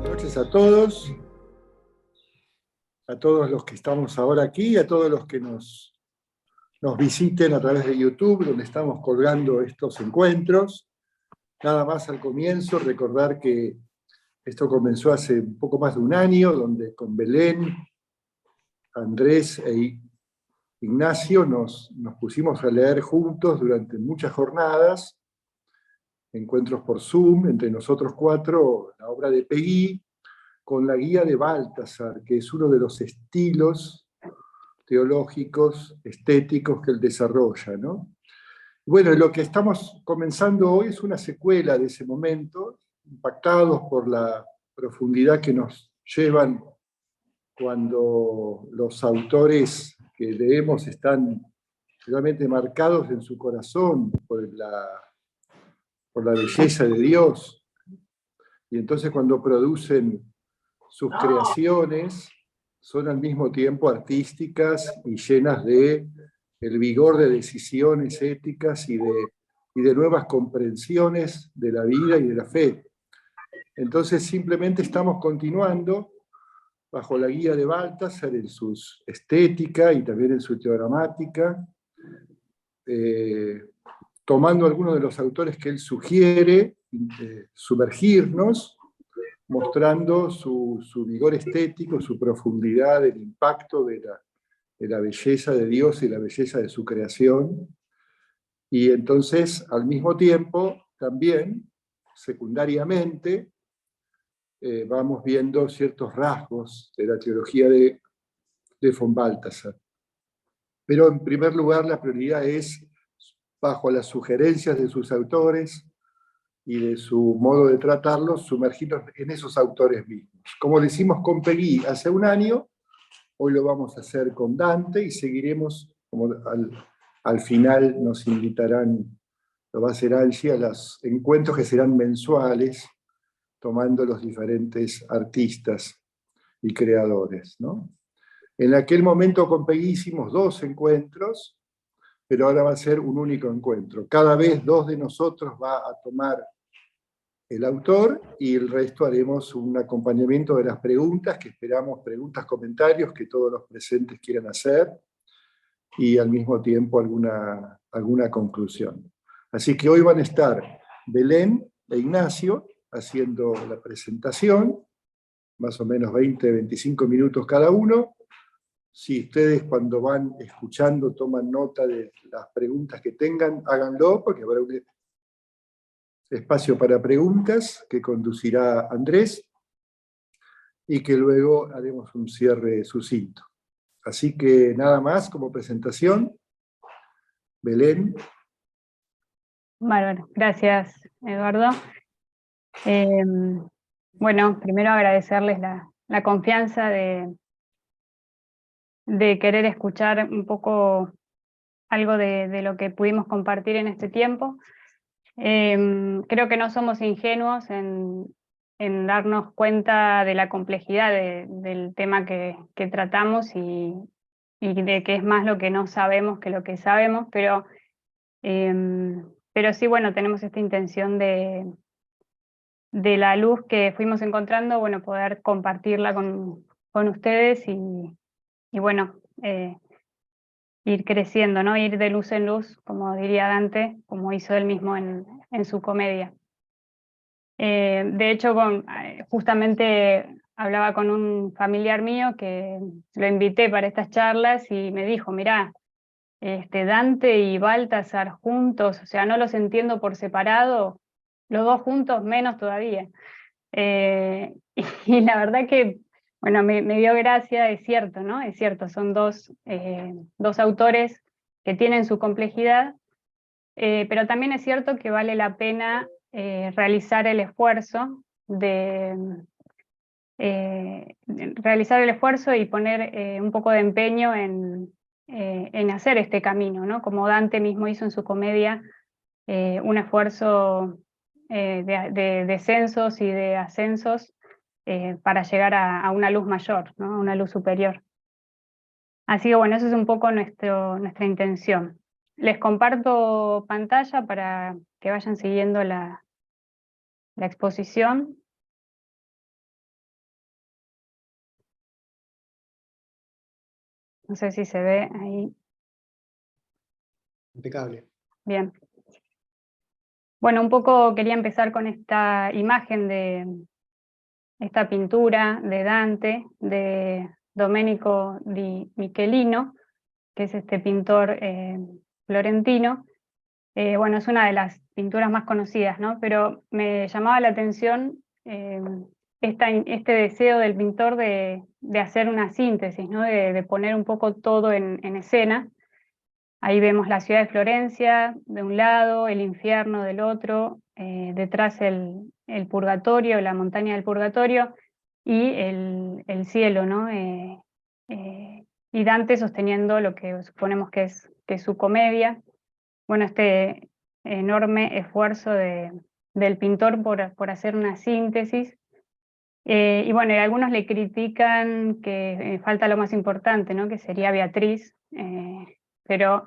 Noches a todos los que estamos ahora aquí, a todos los que nos visiten a través de YouTube, donde estamos colgando estos encuentros. Nada más al comienzo, recordar que esto comenzó hace un poco más de un año, donde con Belén, Andrés e Ignacio nos pusimos a leer juntos durante muchas jornadas, encuentros por Zoom, entre nosotros cuatro, la obra de Peggy, con la guía de Baltasar, que es uno de los estilos teológicos, estéticos que él desarrolla, ¿no? Bueno, lo que estamos comenzando hoy es una secuela de ese momento, impactados por la profundidad que nos llevan cuando los autores que leemos están realmente marcados en su corazón por la belleza de Dios. Y entonces cuando producen sus creaciones, son al mismo tiempo artísticas y llenas de el vigor de decisiones éticas y de nuevas comprensiones de la vida y de la fe. Entonces simplemente estamos continuando bajo la guía de Baltasar en su estética y también en su teogramática, tomando algunos de los autores que él sugiere, sumergirnos, mostrando su vigor estético, su profundidad, el impacto de la belleza de Dios y la belleza de su creación. Y entonces, al mismo tiempo, también, secundariamente, vamos viendo ciertos rasgos de la teología de von Balthasar. Pero en primer lugar, la prioridad es, bajo las sugerencias de sus autores y de su modo de tratarlos, sumergirnos en esos autores mismos. Como lo hicimos con Peggy hace un año, hoy lo vamos a hacer con Dante y seguiremos, como al final nos invitarán, lo va a hacer Angie, a los encuentros que serán mensuales, tomando los diferentes artistas y creadores, ¿no? En aquel momento con Peggy hicimos 2 encuentros, pero ahora va a ser un único encuentro. Cada vez 2 de nosotros va a tomar el autor y el resto haremos un acompañamiento de las preguntas, que esperamos preguntas, comentarios que todos los presentes quieran hacer y al mismo tiempo alguna conclusión. Así que hoy van a estar Belén e Ignacio haciendo la presentación, más o menos 20-25 minutos cada uno. Si ustedes cuando van escuchando toman nota de las preguntas que tengan, háganlo, porque habrá un espacio para preguntas que conducirá Andrés y que luego haremos un cierre sucinto. Así que nada más como presentación. Belén. Bárbaro, gracias Eduardo. Bueno, primero agradecerles la confianza de querer escuchar un poco algo de lo que pudimos compartir en este tiempo. Creo que no somos ingenuos en darnos cuenta de la complejidad del tema que tratamos y de que es más lo que no sabemos que lo que sabemos, pero sí, bueno, tenemos esta intención de la luz que fuimos encontrando, bueno, poder compartirla con ustedes y bueno, ir creciendo, ¿no? Ir de luz en luz, como diría Dante, como hizo él mismo en su comedia. De hecho, justamente hablaba con un familiar mío que lo invité para estas charlas y me dijo, mirá, Dante y Baltasar juntos, o sea, no los entiendo por separado, los dos juntos menos todavía. Y la verdad que, bueno, me dio gracia, es cierto, ¿no? Es cierto, son dos autores que tienen su complejidad, pero también es cierto que vale la pena realizar el esfuerzo y poner un poco de empeño en hacer este camino, ¿no? Como Dante mismo hizo en su comedia, un esfuerzo de descensos y de ascensos para llegar a una luz mayor, ¿no? A una luz superior. Así que bueno, eso es un poco nuestra intención. Les comparto pantalla para que vayan siguiendo la exposición. No sé si se ve ahí. Impecable. Bien. Bueno, un poco quería empezar con esta imagen de esta pintura de Dante, de Domenico di Michelino, que es este pintor florentino. Bueno, es una de las pinturas más conocidas, ¿no? Pero me llamaba la atención este deseo del pintor de hacer una síntesis, ¿no? De poner un poco todo en escena. Ahí vemos la ciudad de Florencia de un lado, el infierno del otro, detrás el purgatorio, la montaña del purgatorio, y el cielo, ¿no? Y Dante sosteniendo lo que suponemos que es su comedia. Bueno, este enorme esfuerzo del pintor por hacer una síntesis. Y bueno, y algunos le critican que falta lo más importante, ¿no? Que sería Beatriz, pero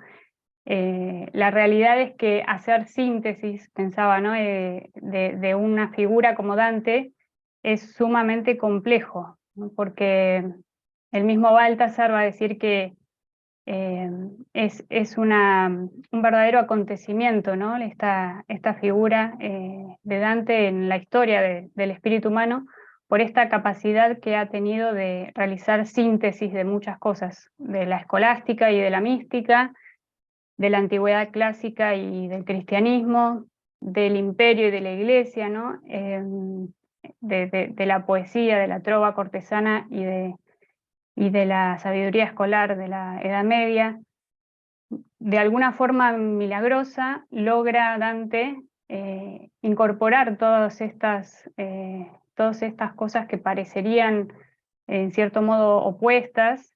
la realidad es que hacer síntesis, pensaba, ¿no? de una figura como Dante es sumamente complejo, ¿no? Porque el mismo Baltasar va a decir que es un verdadero acontecimiento, ¿no? Esta figura de Dante en la historia del espíritu humano, por esta capacidad que ha tenido de realizar síntesis de muchas cosas, de la escolástica y de la mística, de la antigüedad clásica y del cristianismo, del imperio y de la iglesia, ¿no? De la poesía, de la trova cortesana y de la sabiduría escolar de la Edad Media. De alguna forma milagrosa logra Dante incorporar todas estas cosas que parecerían en cierto modo opuestas,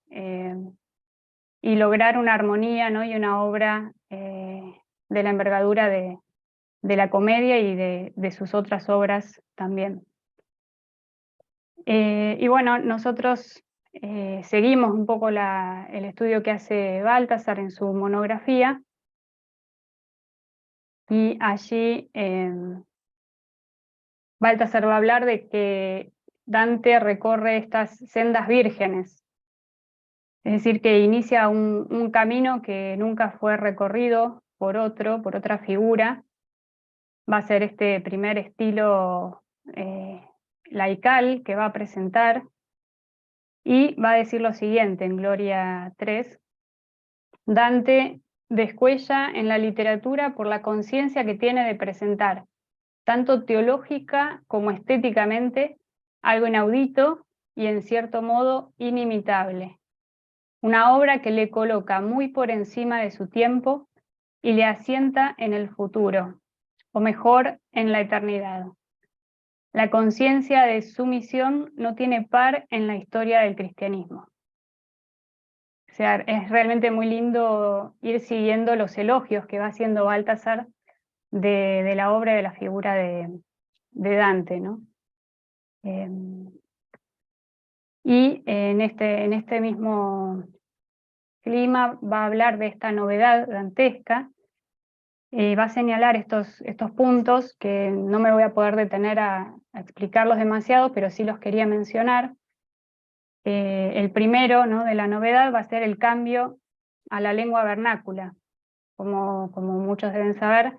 y lograr una armonía, ¿no? Y una obra de la envergadura de la comedia y de sus otras obras también. Y bueno, nosotros seguimos un poco el estudio que hace Baltasar en su monografía, y allí Baltasar va a hablar de que Dante recorre estas sendas vírgenes, es decir, que inicia un camino que nunca fue recorrido por otra figura. Va a ser este primer estilo laical que va a presentar, y va a decir lo siguiente en Gloria 3: Dante descuella en la literatura por la conciencia que tiene de presentar, tanto teológica como estéticamente, algo inaudito y en cierto modo inimitable. Una obra que le coloca muy por encima de su tiempo y le asienta en el futuro, o mejor, en la eternidad. La conciencia de su misión no tiene par en la historia del cristianismo. O sea, es realmente muy lindo ir siguiendo los elogios que va haciendo Baltasar de la obra y de la figura de Dante, ¿no? Y en este mismo clima va a hablar de esta novedad dantesca, va a señalar estos puntos que no me voy a poder detener a explicarlos demasiado, pero sí los quería mencionar. El primero, ¿no? de la novedad va a ser el cambio a la lengua vernácula. Como muchos deben saber,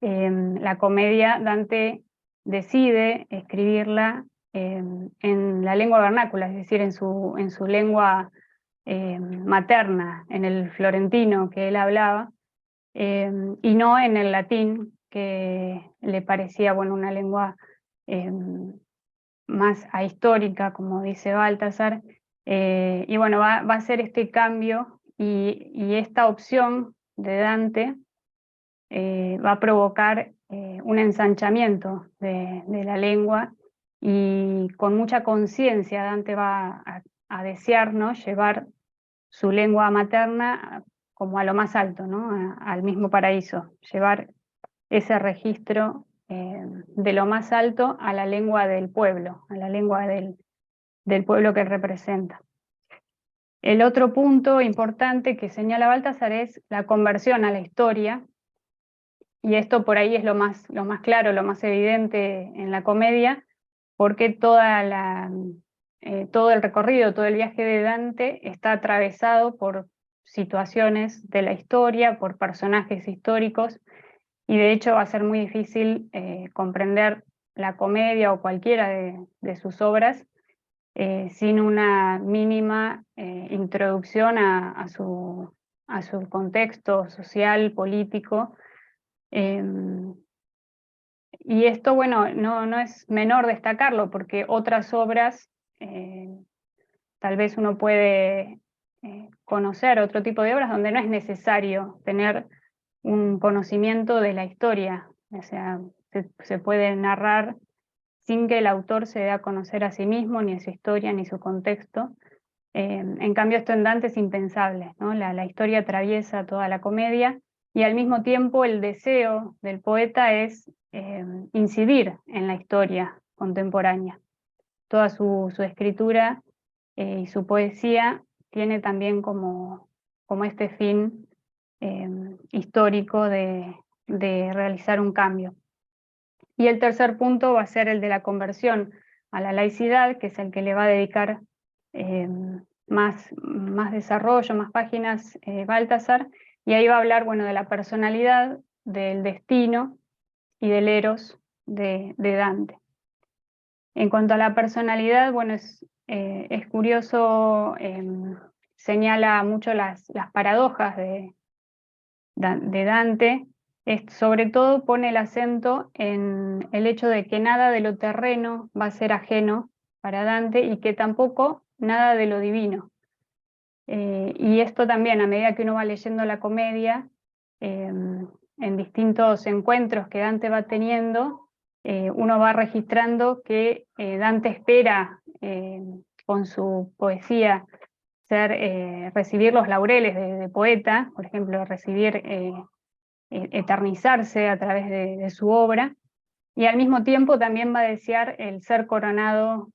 la comedia Dante decide escribirla en la lengua vernácula, es decir, en su lengua materna, en el florentino que él hablaba, y no en el latín, que le parecía, bueno, una lengua más ahistórica, como dice Baltasar. Y bueno, va a ser este cambio, y esta opción de Dante va a provocar un ensanchamiento de la lengua, y con mucha conciencia Dante va a desear, ¿no? llevar su lengua materna como a lo más alto, ¿no? al mismo paraíso, llevar ese registro de lo más alto a la lengua del pueblo, a la lengua del pueblo que representa. El otro punto importante que señala Baltasar es la conversión a la historia, y esto por ahí es lo más claro, lo más evidente en la comedia, porque toda todo el recorrido, todo el viaje de Dante está atravesado por situaciones de la historia, por personajes históricos, y de hecho va a ser muy difícil comprender la comedia o cualquiera de sus obras sin una mínima introducción a su contexto social, político. Y esto, bueno, no es menor destacarlo, porque otras obras, tal vez uno puede conocer otro tipo de obras donde no es necesario tener un conocimiento de la historia, o sea, se puede narrar sin que el autor se dé a conocer a sí mismo, ni a su historia, ni su contexto. En cambio, esto en Dante es impensable, ¿no? La historia atraviesa toda la comedia, y al mismo tiempo el deseo del poeta es incidir en la historia contemporánea. Toda su escritura y su poesía tiene también como este fin histórico de realizar un cambio. Y el tercer punto va a ser el de la conversión a la laicidad, que es el que le va a dedicar más desarrollo, más páginas Baltasar, y ahí va a hablar, bueno, de la personalidad, del destino y del eros de Dante. En cuanto a la personalidad, bueno, es curioso, señala mucho las paradojas de Dante. Sobre todo pone el acento en el hecho de que nada de lo terreno va a ser ajeno para Dante, y que tampoco nada de lo divino. Y esto también, a medida que uno va leyendo la comedia, en distintos encuentros que Dante va teniendo, uno va registrando que Dante espera con su poesía recibir los laureles de poeta, por ejemplo, recibir eternizarse a través de su obra, y al mismo tiempo también va a desear el ser coronado,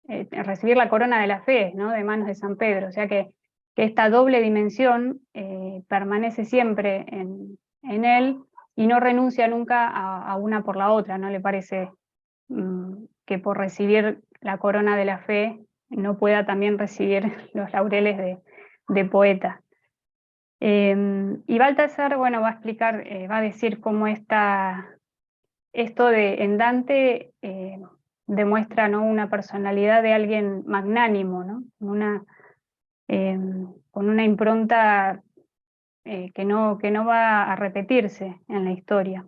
recibir la corona de la fe, ¿no? De manos de San Pedro, o sea que esta doble dimensión permanece siempre en él, y no renuncia nunca a una por la otra. No le parece que por recibir la corona de la fe no pueda también recibir los laureles de poeta. Y Baltasar, bueno, va a explicar, va a decir cómo esto en Dante demuestra, ¿no?, una personalidad de alguien magnánimo, ¿no? Con una impronta que no va a repetirse en la historia.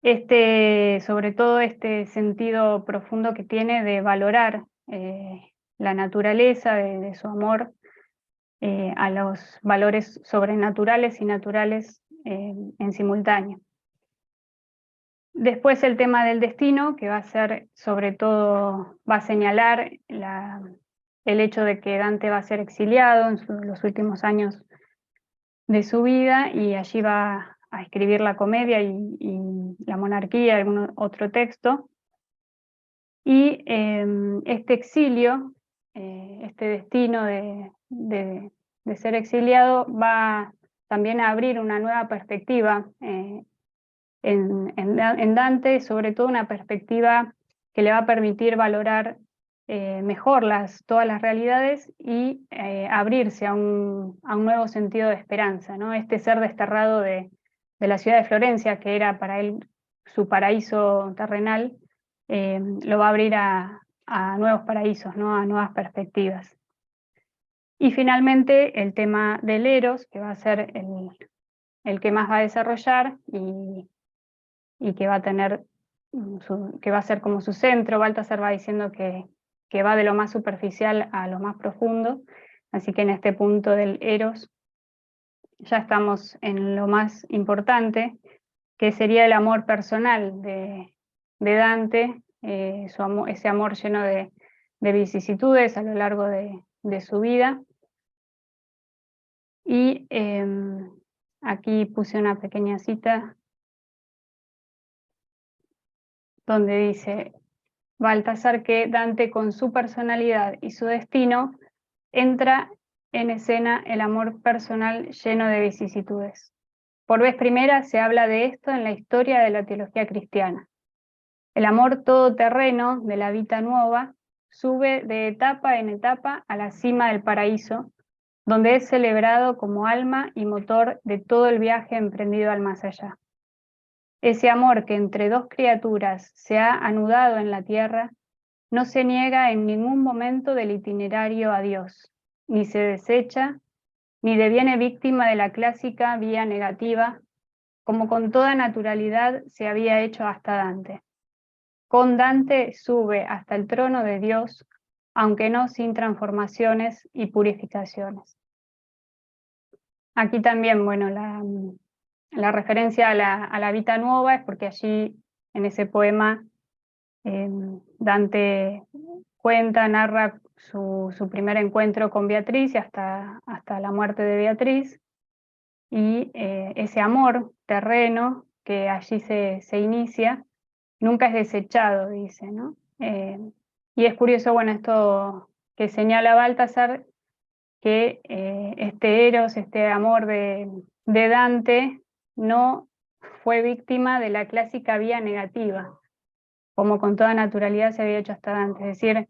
Sobre todo este sentido profundo que tiene de valorar la naturaleza, de su amor a los valores sobrenaturales y naturales en simultáneo. Después el tema del destino, que va a ser, sobre todo, va a señalar el hecho de que Dante va a ser exiliado en los últimos años de su vida, y allí va a escribir la comedia y la monarquía, algún otro texto. Y este exilio, este destino de ser exiliado, va también a abrir una nueva perspectiva en Dante, sobre todo una perspectiva que le va a permitir valorar mejor todas las realidades y abrirse a un nuevo sentido de esperanza, ¿no? Este ser desterrado de la ciudad de Florencia, que era para él su paraíso terrenal, lo va a abrir a nuevos paraísos, ¿no?, a nuevas perspectivas. Y finalmente el tema del eros, que va a ser el que más va a desarrollar y que va a tener que va a ser como su centro. Baltasar va diciendo que va de lo más superficial a lo más profundo, así que en este punto del eros ya estamos en lo más importante, que sería el amor personal de Dante, ese amor lleno de vicisitudes a lo largo de su vida. Y aquí puse una pequeña cita donde dice Baltasar que Dante, con su personalidad y su destino, entra en escena el amor personal lleno de vicisitudes. Por vez primera se habla de esto en la historia de la teología cristiana. El amor todoterreno de la Vita Nuova sube de etapa en etapa a la cima del paraíso, donde es celebrado como alma y motor de todo el viaje emprendido al más allá. Ese amor que entre dos criaturas se ha anudado en la tierra no se niega en ningún momento del itinerario a Dios, ni se desecha, ni deviene víctima de la clásica vía negativa, como con toda naturalidad se había hecho hasta Dante. Con Dante sube hasta el trono de Dios, aunque no sin transformaciones y purificaciones. Aquí también, bueno, la referencia a la Vita Nuova es porque allí, en ese poema, Dante cuenta, narra su primer encuentro con Beatriz y hasta la muerte de Beatriz, y ese amor terreno que allí se inicia, nunca es desechado, dice, ¿no? Y es curioso, bueno, esto que señala Baltasar, que este Eros, este amor de Dante, no fue víctima de la clásica vía negativa, como con toda naturalidad se había hecho hasta Dante, es decir,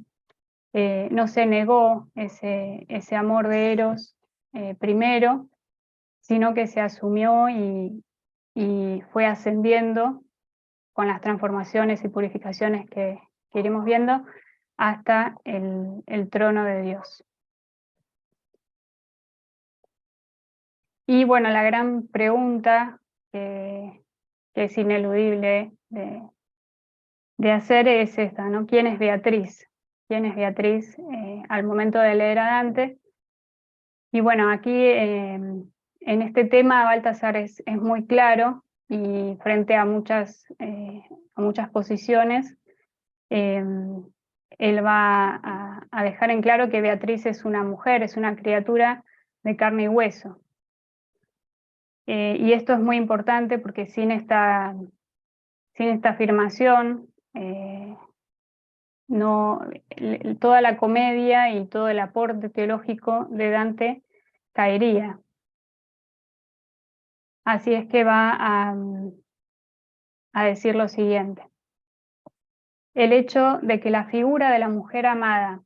no se negó ese amor de Eros primero, sino que se asumió y fue ascendiendo con las transformaciones y purificaciones que iremos viendo hasta el trono de Dios. Y bueno, la gran pregunta que es ineludible de hacer es esta, ¿no? ¿Quién es Beatriz? ¿Quién es Beatriz al momento de leer a Dante? Y bueno, aquí en este tema Baltasar es muy claro, y frente a muchas posiciones, él va a dejar en claro que Beatriz es una mujer, es una criatura de carne y hueso. Y esto es muy importante porque sin esta afirmación, toda la comedia y todo el aporte teológico de Dante caería. Así es que va a decir lo siguiente: el hecho de que la figura de la mujer amada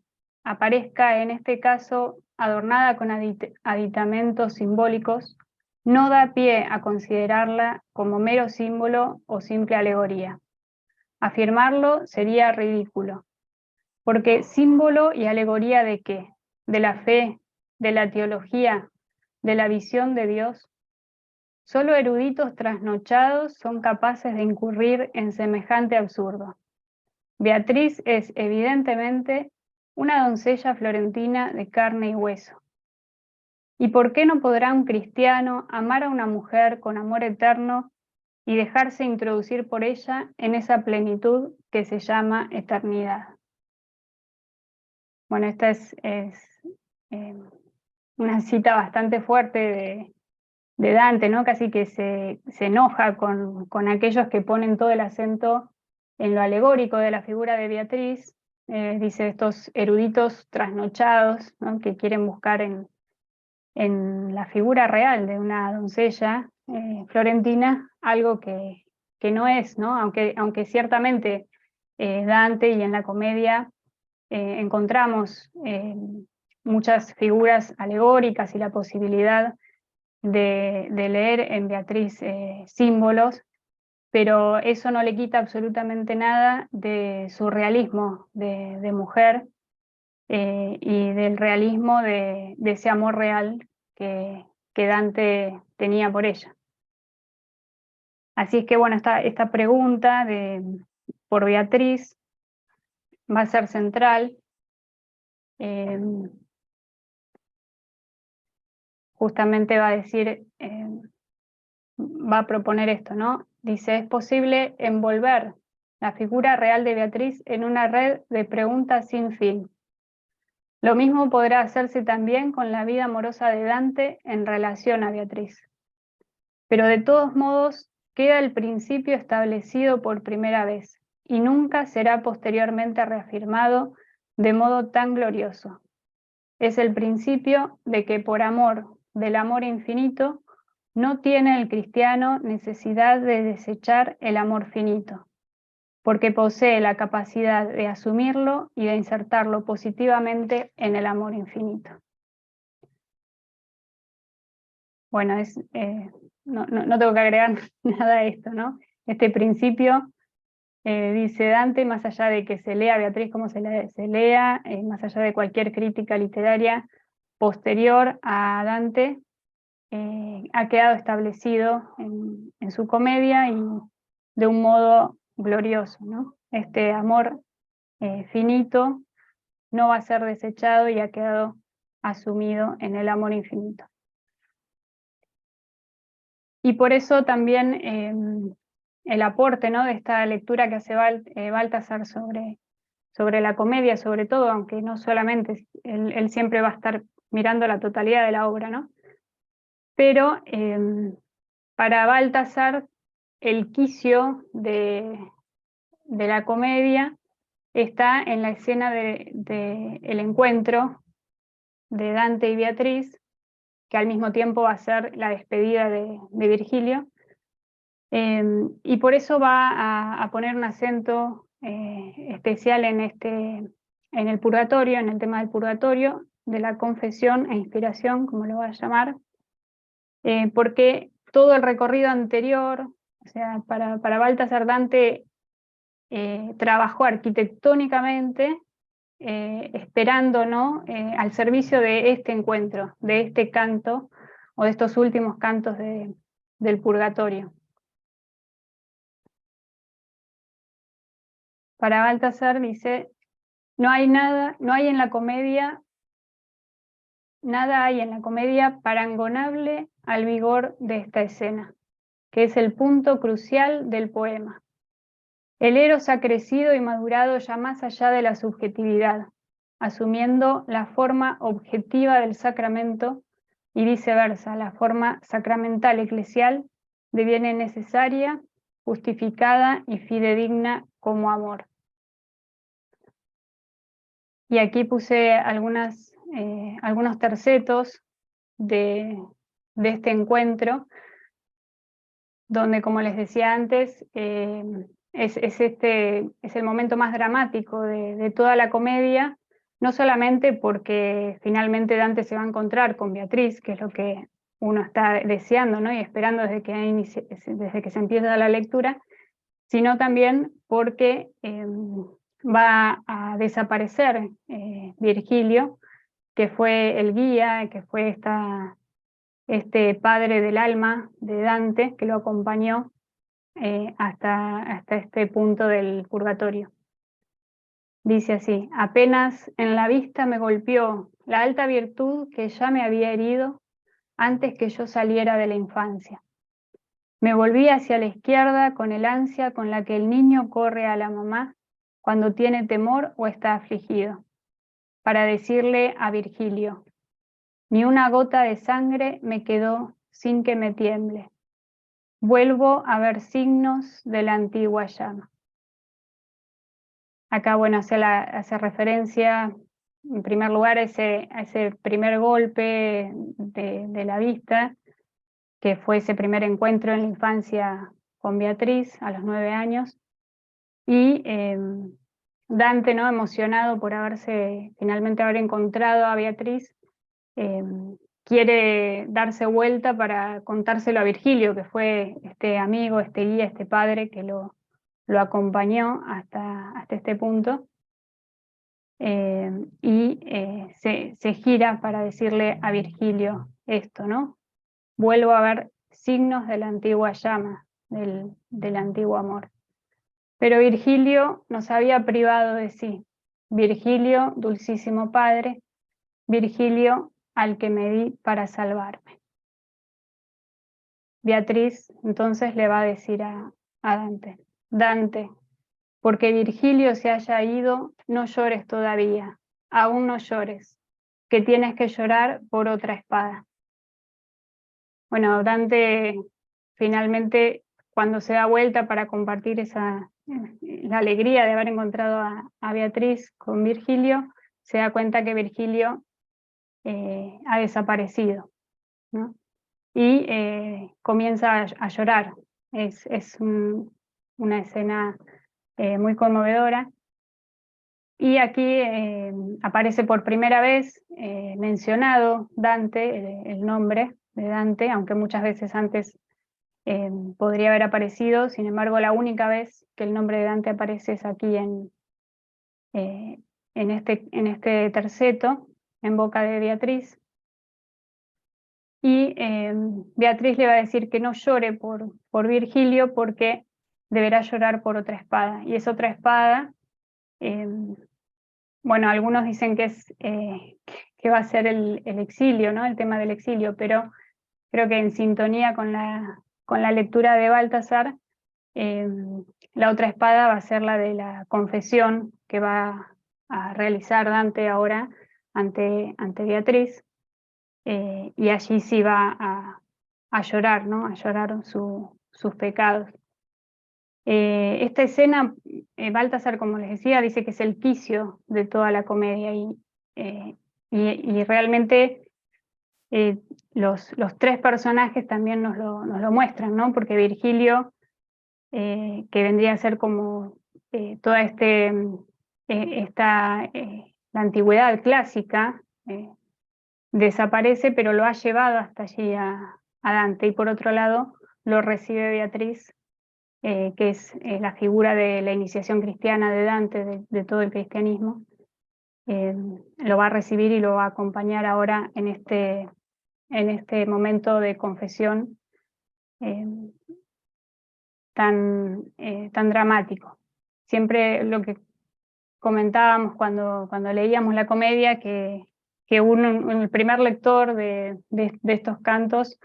aparezca en este caso adornada con aditamentos simbólicos no da pie a considerarla como mero símbolo o simple alegoría. Afirmarlo sería ridículo, porque símbolo y alegoría ¿de qué? ¿De la fe, de la teología, de la visión de Dios? Solo eruditos trasnochados son capaces de incurrir en semejante absurdo. Beatriz es evidentemente una doncella florentina de carne y hueso. ¿Y por qué no podrá un cristiano amar a una mujer con amor eterno y dejarse introducir por ella en esa plenitud que se llama eternidad? Bueno, esta es una cita bastante fuerte de Dante, ¿no? Casi que se enoja con aquellos que ponen todo el acento en lo alegórico de la figura de Beatriz. Dice, estos eruditos trasnochados, ¿no? Que quieren buscar en la figura real de una doncella florentina algo que no es, ¿no? Aunque ciertamente Dante y en la comedia encontramos muchas figuras alegóricas y la posibilidad de leer en Beatriz símbolos, pero eso no le quita absolutamente nada de su realismo de mujer y del realismo de ese amor real que Dante tenía por ella. Así es que bueno, esta pregunta por Beatriz va a ser central. Justamente va a decir, va a proponer esto, ¿no? Dice, es posible envolver la figura real de Beatriz en una red de preguntas sin fin. Lo mismo podrá hacerse también con la vida amorosa de Dante en relación a Beatriz. Pero de todos modos, queda el principio establecido por primera vez y nunca será posteriormente reafirmado de modo tan glorioso. Es el principio de que por amor del amor infinito no tiene el cristiano necesidad de desechar el amor finito. porque posee la capacidad de asumirlo y de insertarlo positivamente en el amor infinito. Bueno, no tengo que agregar nada a esto, ¿no? Este principio, dice Dante, más allá de que se lea Beatriz como se lea, más allá de cualquier crítica literaria posterior a Dante, ha quedado establecido en su comedia y de un modo glorioso, ¿no? Este amor finito no va a ser desechado y ha quedado asumido en el amor infinito. Y por eso también el aporte, ¿no?, de esta lectura que hace Baltasar sobre la comedia, sobre todo, aunque no solamente, él siempre va a estar mirando la totalidad de la obra, ¿no? Pero para Baltasar el quicio de la comedia está en la escena del encuentro de Dante y Beatriz, que al mismo tiempo va a ser la despedida de Virgilio, y por eso va a poner un acento especial en el purgatorio, en el tema del purgatorio, de la confesión e inspiración, como lo va a llamar, porque todo el recorrido anterior, o sea, para Baltasar, Dante trabajó arquitectónicamente, esperando, ¿no?, al servicio de este encuentro, de este canto, o de estos últimos cantos del purgatorio. Para Baltasar dice, nada hay en la comedia parangonable al vigor de esta escena, que es el punto crucial del poema. El eros ha crecido y madurado ya más allá de la subjetividad, asumiendo la forma objetiva del sacramento, y viceversa, la forma sacramental eclesial deviene necesaria, justificada y fidedigna como amor. Y aquí puse algunos tercetos de este encuentro, donde, como les decía antes, es el momento más dramático de toda la comedia, no solamente porque finalmente Dante se va a encontrar con Beatriz, que es lo que uno está deseando, ¿no?, y esperando desde que se empieza la lectura, sino también porque va a desaparecer Virgilio, que fue el guía, que fue este padre del alma de Dante, que lo acompañó hasta este punto del purgatorio. Dice así: apenas en la vista me golpeó la alta virtud que ya me había herido antes que yo saliera de la infancia. Me volví hacia la izquierda con el ansia con la que el niño corre a la mamá cuando tiene temor o está afligido, para decirle a Virgilio, ni una gota de sangre me quedó sin que me tiemble. Vuelvo a ver signos de la antigua llama. Acá, bueno, hace referencia, en primer lugar, a ese primer golpe de la vista, que fue ese primer encuentro en la infancia con Beatriz a los 9 años, y Dante, ¿no?, emocionado por finalmente haber encontrado a Beatriz, quiere darse vuelta para contárselo a Virgilio, que fue este amigo, este guía, este padre que lo acompañó hasta este punto, y se gira para decirle a Virgilio esto, ¿no? Vuelvo a ver signos de la antigua llama, del antiguo amor. Pero Virgilio nos había privado de sí. Virgilio, dulcísimo padre, Virgilio al que me di para salvarme. Beatriz entonces le va a decir a Dante, Dante, porque Virgilio se haya ido, no llores todavía, aún no llores, que tienes que llorar por otra espada. Bueno, Dante finalmente, cuando se da vuelta para compartir la alegría de haber encontrado a Beatriz con Virgilio, se da cuenta que Virgilio ha desaparecido, ¿no? Y comienza a llorar. Es una escena muy conmovedora. Y aquí aparece por primera vez mencionado Dante, el nombre de Dante, aunque muchas veces antes podría haber aparecido. Sin embargo, la única vez que el nombre de Dante aparece es aquí en este terceto, en boca de Beatriz. Y Beatriz le va a decir que no llore por Virgilio, porque deberá llorar por otra espada. Y esa otra espada, bueno, algunos dicen que va a ser el exilio, ¿no? El tema del exilio, pero creo que en sintonía con la lectura de Baltasar, la otra espada va a ser la de la confesión que va a realizar Dante ahora ante Beatriz, y allí sí va a llorar, ¿no? A llorar sus pecados. Esta escena, Baltasar, como les decía, dice que es el quicio de toda la comedia, y realmente los tres personajes también nos lo muestran, ¿no? Porque Virgilio, que vendría a ser como toda la antigüedad clásica, desaparece, pero lo ha llevado hasta allí a Dante, y por otro lado lo recibe Beatriz, que es la figura de la iniciación cristiana de Dante, de todo el cristianismo. Lo va a recibir y lo va a acompañar ahora en este momento de confesión tan dramático. Siempre lo que comentábamos cuando leíamos la comedia, que el primer lector de estos cantos,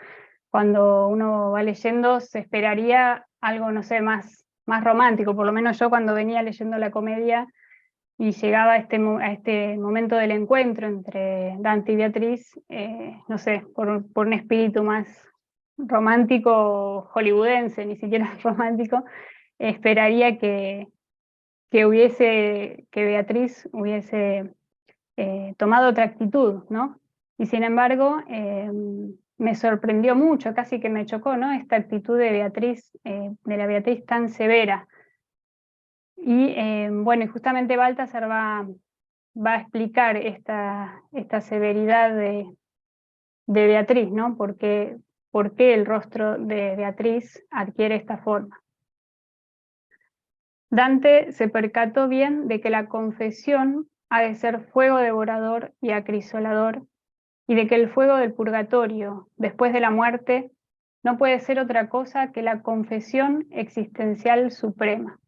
cuando uno va leyendo, se esperaría algo, no sé, más romántico. Por lo menos yo, cuando venía leyendo la comedia y llegaba a este momento del encuentro entre Dante y Beatriz, no sé, por un espíritu más romántico hollywoodense, ni siquiera romántico, esperaría que Beatriz hubiese tomado otra actitud, ¿no? Y sin embargo, me sorprendió mucho, casi que me chocó, ¿no? Esta actitud de Beatriz, de la Beatriz tan severa. Y bueno, y justamente Baltasar va a explicar esta severidad de Beatriz, ¿no? ¿Por qué el rostro de Beatriz adquiere esta forma? Dante se percató bien de que la confesión ha de ser fuego devorador y acrisolador, y de que el fuego del purgatorio, después de la muerte, no puede ser otra cosa que la confesión existencial suprema,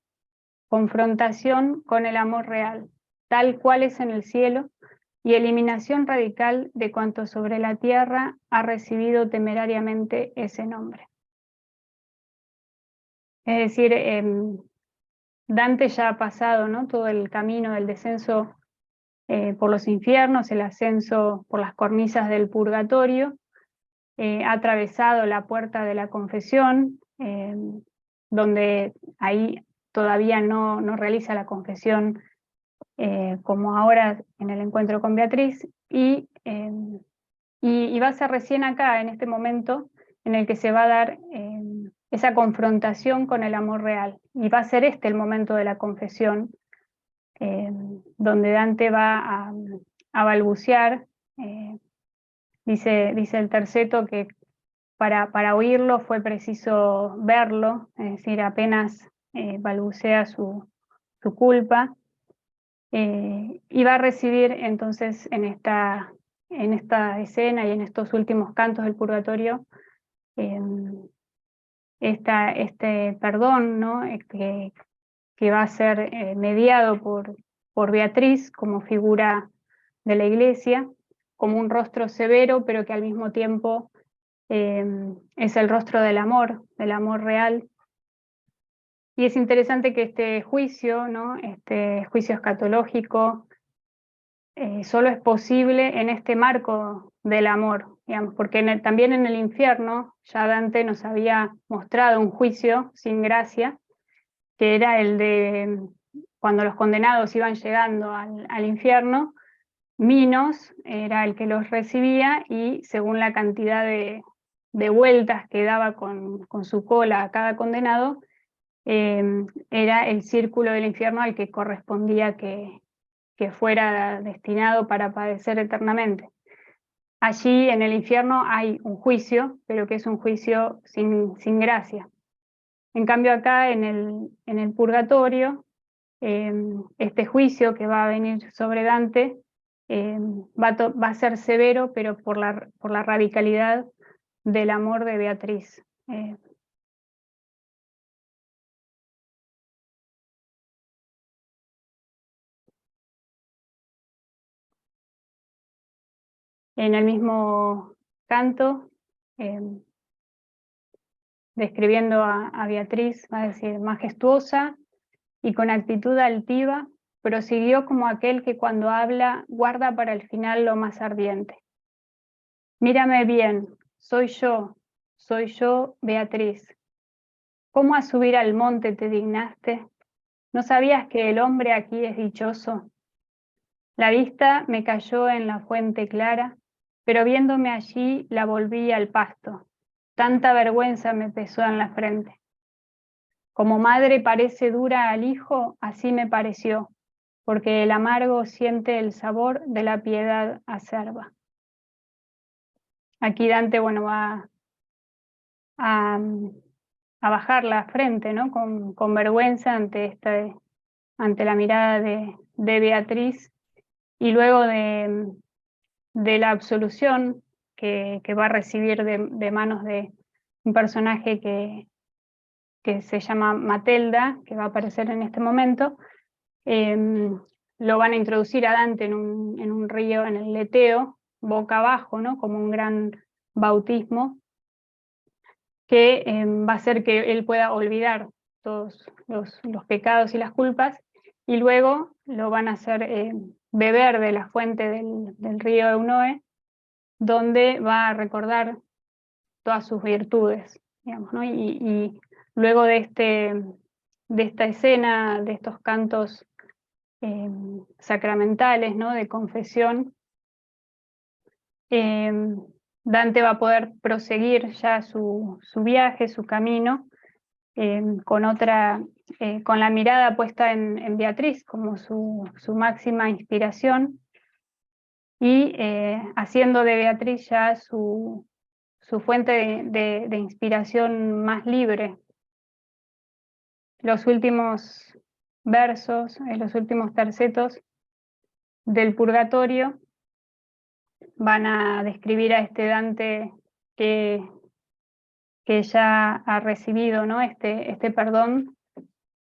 confrontación con el amor real, tal cual es en el cielo, y eliminación radical de cuanto sobre la tierra ha recibido temerariamente ese nombre. Es decir, Dante ya ha pasado, ¿no?, todo el camino del descenso por los infiernos, el ascenso por las cornisas del purgatorio, ha atravesado la puerta de la confesión, donde ahí todavía no realiza la confesión como ahora en el encuentro con Beatriz, y va a ser recién acá, en este momento, en el que se va a dar esa confrontación con el amor real, y va a ser el momento de la confesión, donde Dante va a balbucear. Dice el terceto que para oírlo fue preciso verlo, es decir, apenas balbucea su culpa, y va a recibir entonces en esta escena y en estos últimos cantos del purgatorio este perdón, ¿no?, que va a ser mediado por Beatriz como figura de la Iglesia, como un rostro severo, pero que al mismo tiempo es el rostro del amor real. Y es interesante que este juicio, ¿no?, este juicio escatológico, solo es posible en este marco del amor, digamos, porque también en el infierno ya Dante nos había mostrado un juicio sin gracia, que era el de cuando los condenados iban llegando al infierno. Minos era el que los recibía, y según la cantidad de vueltas que daba con su cola a cada condenado, era el círculo del infierno al que correspondía que fuera destinado para padecer eternamente. Allí en el infierno hay un juicio, pero que es un juicio sin gracia. En cambio acá en el purgatorio, este juicio que va a venir sobre Dante va a ser severo, pero por la radicalidad del amor de Beatriz. En el mismo canto, describiendo a Beatriz, va a decir, majestuosa y con actitud altiva, prosiguió como aquel que cuando habla guarda para el final lo más ardiente. Mírame bien, soy yo, Beatriz. ¿Cómo a subir al monte te dignaste? ¿No sabías que el hombre aquí es dichoso? La vista me cayó en la fuente clara, pero viéndome allí la volví al pasto. Tanta vergüenza me pesó en la frente. Como madre parece dura al hijo, así me pareció, porque el amargo siente el sabor de la piedad acerba. Aquí Dante, bueno, va a bajar la frente, ¿no? Con vergüenza ante la mirada de Beatriz, y luego de la absolución que va a recibir de manos de un personaje que se llama Matelda, que va a aparecer en este momento. Lo van a introducir a Dante en un río, en el Leteo, boca abajo, ¿no? Como un gran bautismo, que va a hacer que él pueda olvidar todos los pecados y las culpas, y luego lo van a hacer beber de la fuente del río Eunoe, donde va a recordar todas sus virtudes, digamos, ¿no? Y luego de esta escena, de estos cantos sacramentales, ¿no? De confesión, Dante va a poder proseguir ya su viaje, su camino, con la mirada puesta en Beatriz como su máxima inspiración, y haciendo de Beatriz ya su fuente de inspiración más libre. Los últimos versos, los últimos tercetos del Purgatorio van a describir a este Dante que ya ha recibido, ¿no? este perdón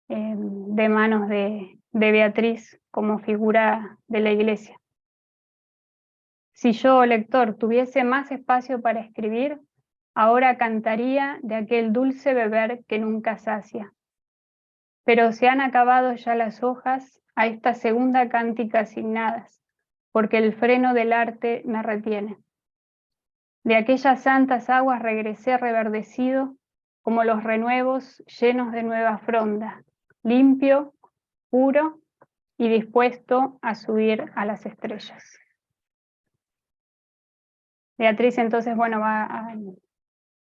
de manos de Beatriz como figura de la Iglesia. Si yo, lector, tuviese más espacio para escribir, ahora cantaría de aquel dulce beber que nunca sacia. Pero se han acabado ya las hojas a esta segunda cántica asignadas, porque el freno del arte me retiene. De aquellas santas aguas regresé reverdecido, como los renuevos llenos de nueva fronda, limpio, puro y dispuesto a subir a las estrellas. Beatriz entonces, bueno, va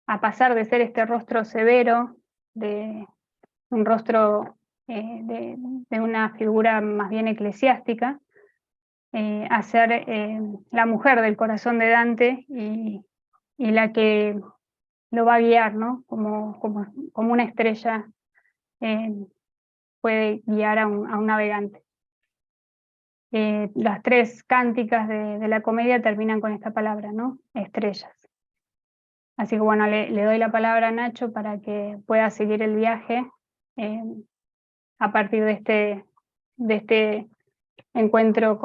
a pasar de ser este rostro severo, de un rostro de una figura más bien eclesiástica, a ser la mujer del corazón de Dante y la que lo va a guiar, ¿no? Como una estrella puede guiar a un navegante. Las tres cánticas de la comedia terminan con esta palabra, ¿no? Estrellas. Así que bueno, le doy la palabra a Nacho para que pueda seguir el viaje a partir de este encuentro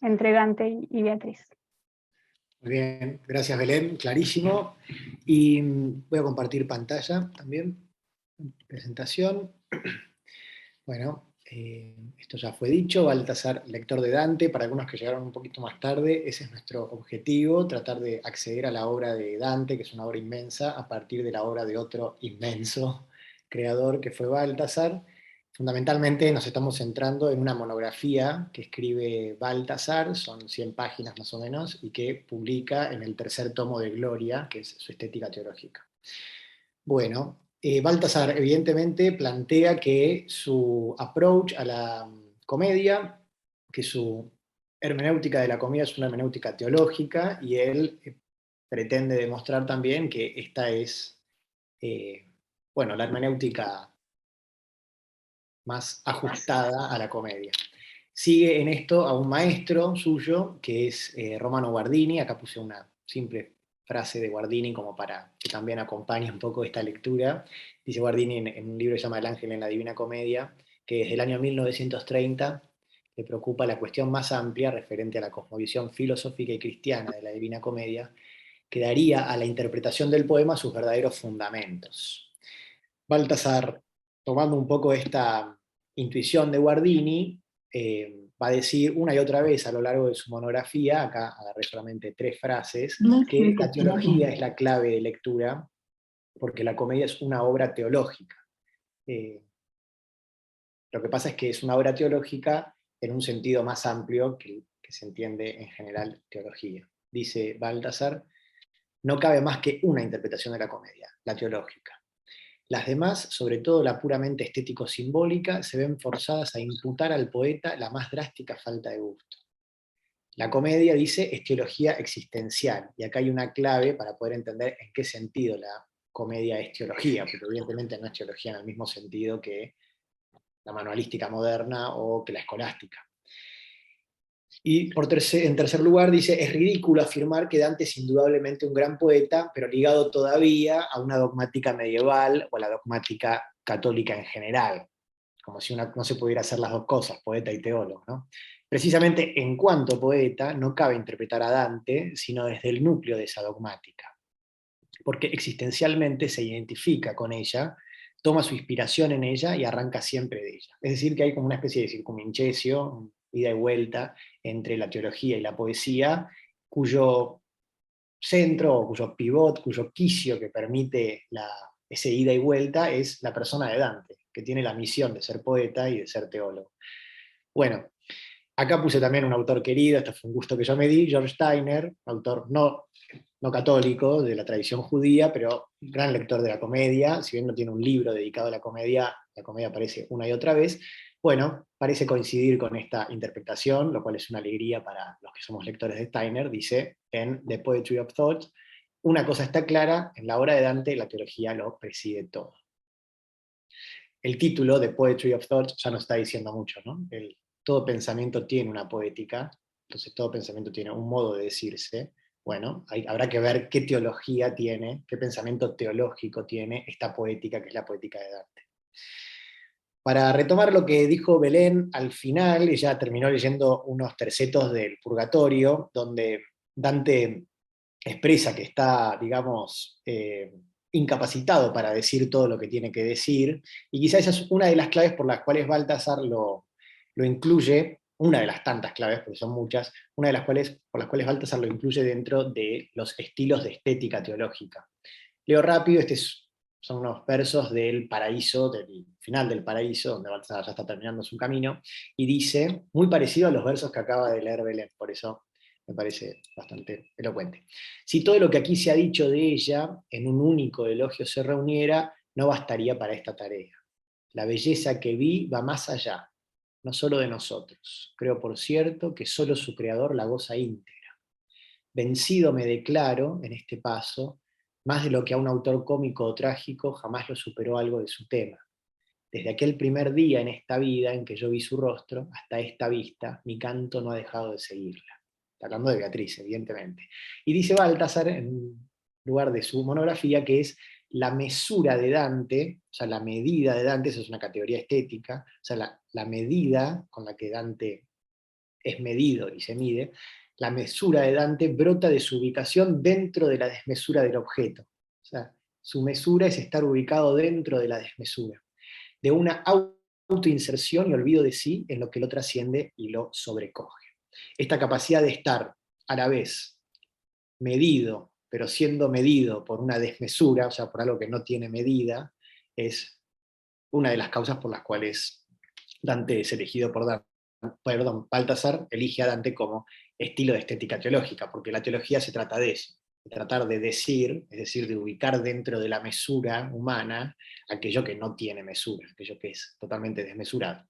entre Dante y Beatriz. Muy bien, gracias Belén, clarísimo. Y voy a compartir pantalla también, presentación. Bueno, esto ya fue dicho, Baltasar, lector de Dante, para algunos que llegaron un poquito más tarde, ese es nuestro objetivo, tratar de acceder a la obra de Dante, que es una obra inmensa, a partir de la obra de otro inmenso creador que fue Baltasar. Fundamentalmente nos estamos centrando en una monografía que escribe Baltasar, son 100 páginas más o menos, y que publica en el tercer tomo de Gloria, que es su estética teológica. Bueno, Baltasar evidentemente plantea que su approach a la comedia, que su hermenéutica de la comedia es una hermenéutica teológica, y él pretende demostrar también que esta es, la hermenéutica más ajustada a la comedia. Sigue en esto a un maestro suyo, que es Romano Guardini. Acá puse una simple frase de Guardini como para que también acompañe un poco esta lectura. Dice Guardini en un libro que se llama El Ángel en la Divina Comedia, que desde el año 1930 le preocupa la cuestión más amplia referente a la cosmovisión filosófica y cristiana de la Divina Comedia, que daría a la interpretación del poema sus verdaderos fundamentos. Baltasar, tomando un poco esta intuición de Guardini, va a decir una y otra vez a lo largo de su monografía, acá agarré solamente 3 frases, que la teología es la clave de lectura, porque la comedia es una obra teológica. Lo que pasa es que es una obra teológica en un sentido más amplio que se entiende en general teología. Dice Baltasar, no cabe más que una interpretación de la comedia, la teológica. Las demás, sobre todo la puramente estético-simbólica, se ven forzadas a imputar al poeta la más drástica falta de gusto. La comedia, dice, es teología existencial, y acá hay una clave para poder entender en qué sentido la comedia es teología, porque evidentemente no es teología en el mismo sentido que la manualística moderna o que la escolástica. Y en tercer lugar dice, es ridículo afirmar que Dante es indudablemente un gran poeta, pero ligado todavía a una dogmática medieval o a la dogmática católica en general, como si no se pudiera hacer las dos cosas, poeta y teólogo, ¿no? Precisamente en cuanto poeta, no cabe interpretar a Dante, sino desde el núcleo de esa dogmática, porque existencialmente se identifica con ella, toma su inspiración en ella y arranca siempre de ella. Es decir, que hay como una especie de circunminchesio, ida y vuelta, entre la teología y la poesía, cuyo centro, o cuyo pivot, cuyo quicio que permite ese ida y vuelta es la persona de Dante, que tiene la misión de ser poeta y de ser teólogo. Bueno, acá puse también un autor querido, esto fue un gusto que yo me di, George Steiner, autor no católico, de la tradición judía, pero gran lector de la comedia. Si bien no tiene un libro dedicado a la comedia aparece una y otra vez. Bueno, parece coincidir con esta interpretación, lo cual es una alegría para los que somos lectores de Steiner. Dice en The Poetry of Thought, una cosa está clara, en la obra de Dante la teología lo preside todo. El título de Poetry of Thought ya nos está diciendo mucho, ¿no? Todo pensamiento tiene una poética, entonces todo pensamiento tiene un modo de decirse. Bueno, habrá que ver qué teología tiene, qué pensamiento teológico tiene esta poética, que es la poética de Dante. Para retomar lo que dijo Belén, al final ella terminó leyendo unos tercetos del Purgatorio, donde Dante expresa que está, digamos, incapacitado para decir todo lo que tiene que decir, y quizás esa es una de las claves por las cuales Baltasar lo incluye, una de las tantas claves, porque son muchas, por las cuales Baltasar lo incluye dentro de los estilos de estética teológica. Leo rápido, son unos versos del Paraíso, del final del Paraíso, donde Baltasar ya está terminando su camino, y dice, muy parecido a los versos que acaba de leer Belén, por eso me parece bastante elocuente. Si todo lo que aquí se ha dicho de ella en un único elogio se reuniera, no bastaría para esta tarea. La belleza que vi va más allá, no solo de nosotros. Creo, por cierto, que solo su creador la goza íntegra. Vencido me declaro, en este paso, más de lo que a un autor cómico o trágico jamás lo superó algo de su tema. Desde aquel primer día en esta vida en que yo vi su rostro, hasta esta vista, mi canto no ha dejado de seguirla. Está hablando de Beatriz, evidentemente. Y dice Baltasar, en lugar de su monografía, que es la mesura de Dante, o sea, la medida de Dante, eso es una categoría estética, o sea, la medida con la que Dante es medido y se mide, la mesura de Dante brota de su ubicación dentro de la desmesura del objeto. O sea, su mesura es estar ubicado dentro de la desmesura, de una autoinserción y olvido de sí en lo que lo trasciende y lo sobrecoge. Esta capacidad de estar a la vez medido, pero siendo medido por una desmesura, o sea, por algo que no tiene medida, es una de las causas por las cuales Dante es elegido Baltasar elige a Dante como estilo de estética teológica, porque la teología se trata de eso, de tratar de decir, es decir, de ubicar dentro de la mesura humana aquello que no tiene mesura, aquello que es totalmente desmesurado.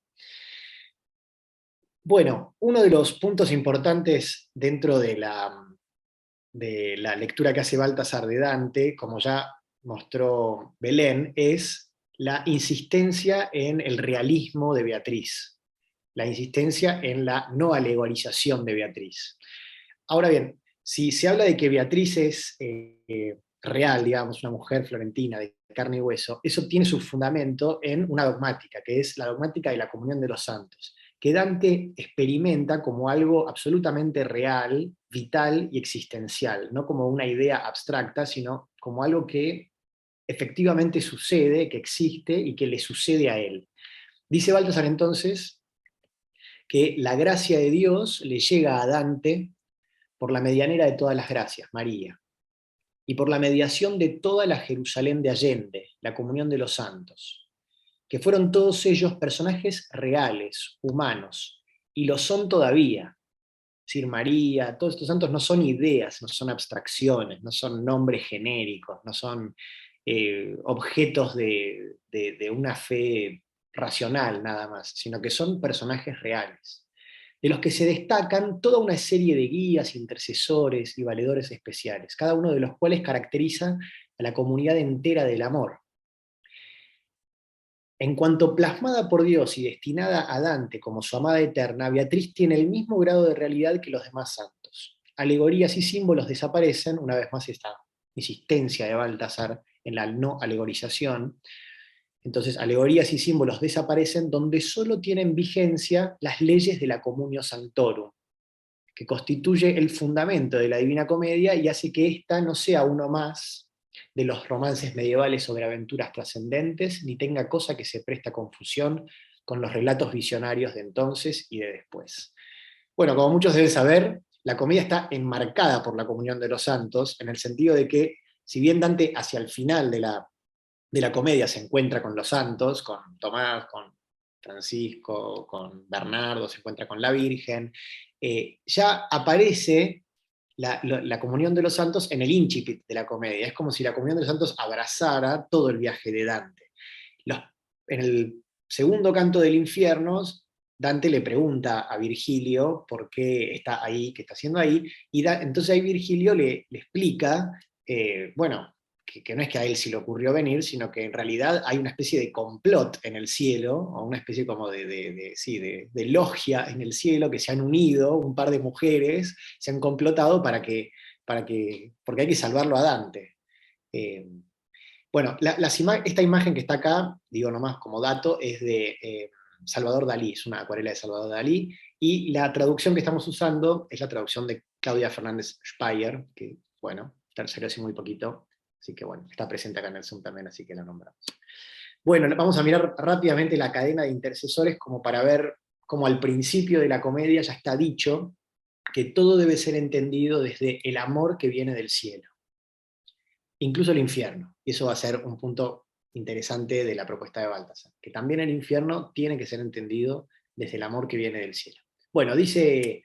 Bueno, uno de los puntos importantes dentro de la lectura que hace Baltasar de Dante, como ya mostró Belén, es la insistencia en el realismo de Beatriz, la insistencia en la no alegorización de Beatriz. Ahora bien, si se habla de que Beatriz es real, digamos, una mujer florentina de carne y hueso, eso tiene su fundamento en una dogmática, que es la dogmática de la comunión de los santos, que Dante experimenta como algo absolutamente real, vital y existencial, no como una idea abstracta, sino como algo que efectivamente sucede, que existe y que le sucede a él. Dice Baltasar entonces que la gracia de Dios le llega a Dante por la medianera de todas las gracias, María, y por la mediación de toda la Jerusalén de Allende, la comunión de los santos, que fueron todos ellos personajes reales, humanos, y lo son todavía. Es decir, María, todos estos santos no son ideas, no son abstracciones, no son nombres genéricos, no son objetos de una fe racional nada más, sino que son personajes reales, de los que se destacan toda una serie de guías, intercesores y valedores especiales, cada uno de los cuales caracteriza a la comunidad entera del amor. En cuanto plasmada por Dios y destinada a Dante como su amada eterna, Beatriz tiene el mismo grado de realidad que los demás santos. Alegorías y símbolos desaparecen, una vez más esta insistencia de Baltasar en la no alegorización. Entonces, alegorías y símbolos desaparecen donde solo tienen vigencia las leyes de la Communio Sanctorum, que constituye el fundamento de la Divina Comedia y hace que ésta no sea uno más de los romances medievales sobre aventuras trascendentes, ni tenga cosa que se preste a confusión con los relatos visionarios de entonces y de después. Bueno, como muchos deben saber, la comedia está enmarcada por la comunión de los santos, en el sentido de que, si bien Dante hacia el final de la comedia se encuentra con los santos, con Tomás, con Francisco, con Bernardo, se encuentra con la Virgen, ya aparece la comunión de los santos en el incipit de la comedia. Es como si la comunión de los santos abrazara todo el viaje de Dante. En el segundo canto del infierno, Dante le pregunta a Virgilio por qué está ahí, qué está haciendo ahí, y entonces ahí Virgilio le explica, bueno, que no es que a él se le ocurrió venir, sino que en realidad hay una especie de complot en el cielo, o una especie como de logia en el cielo, que se han unido un par de mujeres, se han complotado porque hay que salvarlo a Dante. Bueno, esta imagen que está acá, digo nomás como dato, es de Salvador Dalí, es una acuarela de Salvador Dalí, y la traducción que estamos usando es la traducción de Claudia Fernández Speyer, que, bueno, salió hace muy poquito, así que bueno, está presente acá en el Zoom también, así que la nombramos. Bueno, vamos a mirar rápidamente la cadena de intercesores como para ver cómo al principio de la comedia ya está dicho que todo debe ser entendido desde el amor que viene del cielo, incluso el infierno, y eso va a ser un punto interesante de la propuesta de Baltasar, que también el infierno tiene que ser entendido desde el amor que viene del cielo. Bueno, dice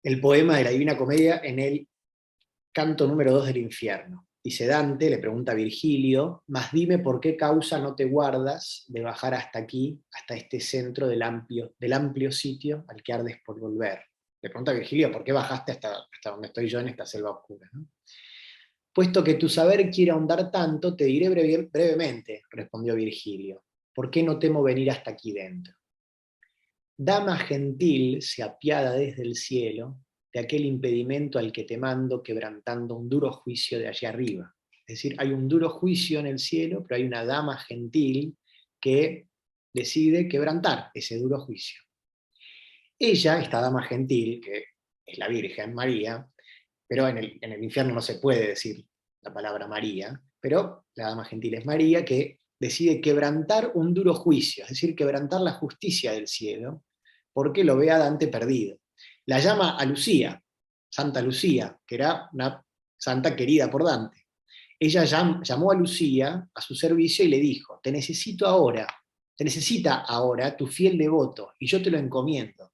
el poema de la Divina Comedia en el canto número 2 del infierno. Dice Dante, le pregunta a Virgilio, mas dime por qué causa no te guardas de bajar hasta aquí, hasta este centro del amplio sitio al que ardes por volver. Le pregunta a Virgilio, ¿por qué bajaste hasta donde estoy yo en esta selva oscura? ¿No? Puesto que tu saber quiere ahondar tanto, te diré brevemente, respondió Virgilio, ¿por qué no temo venir hasta aquí dentro? Dama gentil se apiada desde el cielo de aquel impedimento al que te mando, quebrantando un duro juicio de allá arriba. Es decir, hay un duro juicio en el cielo, pero hay una dama gentil que decide quebrantar ese duro juicio. Ella, esta dama gentil, que es la Virgen María, pero en el infierno no se puede decir la palabra María, pero la dama gentil es María, que decide quebrantar un duro juicio, es decir, quebrantar la justicia del cielo, porque lo ve a Dante perdido. La llama a Lucía, Santa Lucía, que era una santa querida por Dante. Ella llamó a Lucía a su servicio y le dijo, te necesita ahora tu fiel devoto, y yo te lo encomiendo.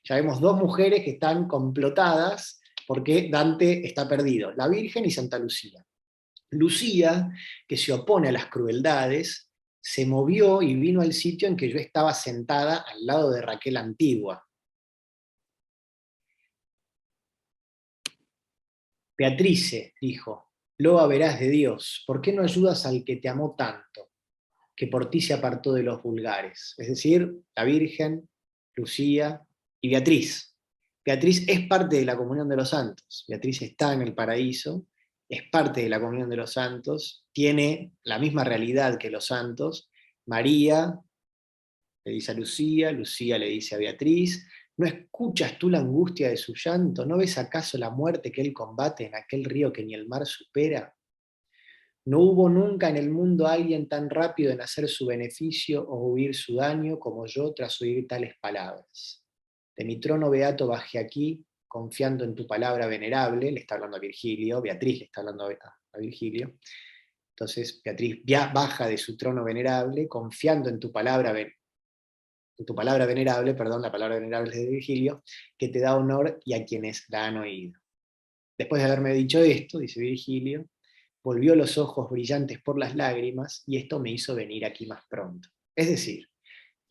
Ya vemos dos mujeres que están complotadas porque Dante está perdido, la Virgen y Santa Lucía. Lucía, que se opone a las crueldades, se movió y vino al sitio en que yo estaba sentada al lado de Raquel Antigua. Beatrice, dijo, loa verás de Dios, ¿por qué no ayudas al que te amó tanto, que por ti se apartó de los vulgares? Es decir, la Virgen, Lucía y Beatriz. Beatriz es parte de la comunión de los santos. Beatriz está en el paraíso, es parte de la comunión de los santos, tiene la misma realidad que los santos. María le dice a Lucía, Lucía le dice a Beatriz, ¿no escuchas tú la angustia de su llanto? ¿No ves acaso la muerte que él combate en aquel río que ni el mar supera? No hubo nunca en el mundo alguien tan rápido en hacer su beneficio o huir su daño como yo tras oír tales palabras. De mi trono beato bajé aquí, confiando en tu palabra venerable, le está hablando a Virgilio, Beatriz le está hablando a Virgilio. Entonces Beatriz baja de su trono venerable, confiando en tu palabra venerable, perdón, la palabra venerable es de Virgilio, que te da honor y a quienes la han oído. Después de haberme dicho esto, dice Virgilio, volvió los ojos brillantes por las lágrimas, y esto me hizo venir aquí más pronto. Es decir,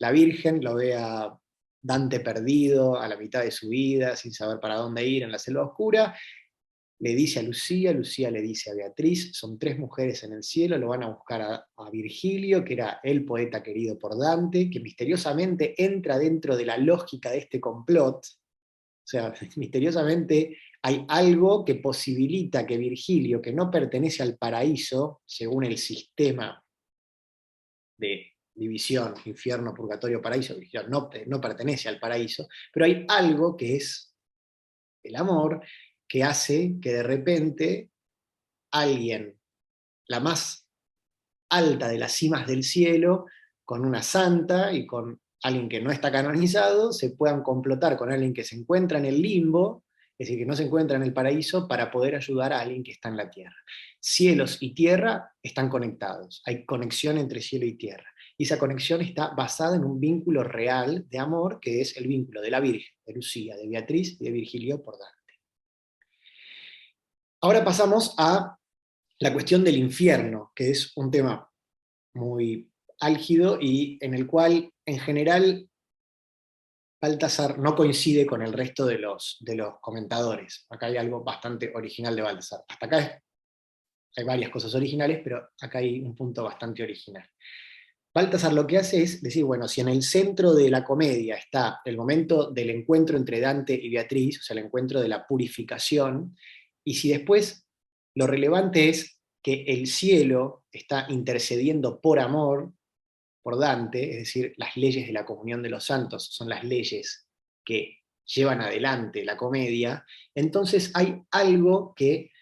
la Virgen lo ve a Dante perdido, a la mitad de su vida, sin saber para dónde ir en la selva oscura, le dice a Lucía, Lucía le dice a Beatriz, son 3 mujeres en el cielo, lo van a buscar a Virgilio, que era el poeta querido por Dante, que misteriosamente entra dentro de la lógica de este complot. O sea, misteriosamente hay algo que posibilita que Virgilio, que no pertenece al paraíso, según el sistema de división, infierno, purgatorio, paraíso, Virgilio no pertenece al paraíso, pero hay algo que es el amor, que hace que de repente alguien, la más alta de las cimas del cielo, con una santa y con alguien que no está canonizado, se puedan complotar con alguien que se encuentra en el limbo, es decir, que no se encuentra en el paraíso, para poder ayudar a alguien que está en la tierra. Cielos y tierra están conectados, hay conexión entre cielo y tierra, y esa conexión está basada en un vínculo real de amor, que es el vínculo de la Virgen, de Lucía, de Beatriz y de Virgilio por Dante. Ahora pasamos a la cuestión del infierno, que es un tema muy álgido y en el cual, en general, Baltasar no coincide con el resto de los comentadores. Acá hay algo bastante original de Baltasar. Hasta acá hay varias cosas originales, pero acá hay un punto bastante original. Baltasar lo que hace es decir, bueno, si en el centro de la comedia está el momento del encuentro entre Dante y Beatriz, o sea, el encuentro de la purificación, y si después lo relevante es que el cielo está intercediendo por amor, por Dante, es decir, las leyes de la comunión de los santos son las leyes que llevan adelante la comedia, entonces hay algo que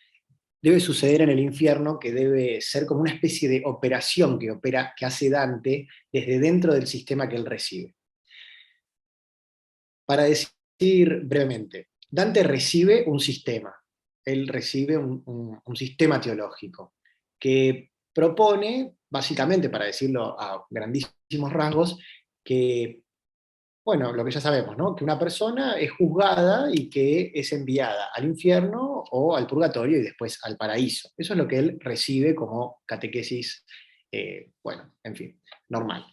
debe suceder en el infierno, que debe ser como una especie de operación que hace Dante desde dentro del sistema que él recibe. Para decir brevemente, Dante recibe un sistema, él recibe un sistema teológico, que propone, básicamente, para decirlo a grandísimos rasgos, que, bueno, lo que ya sabemos, ¿no? Que una persona es juzgada y que es enviada al infierno o al purgatorio y después al paraíso. Eso es lo que él recibe como catequesis, bueno, en fin, normal.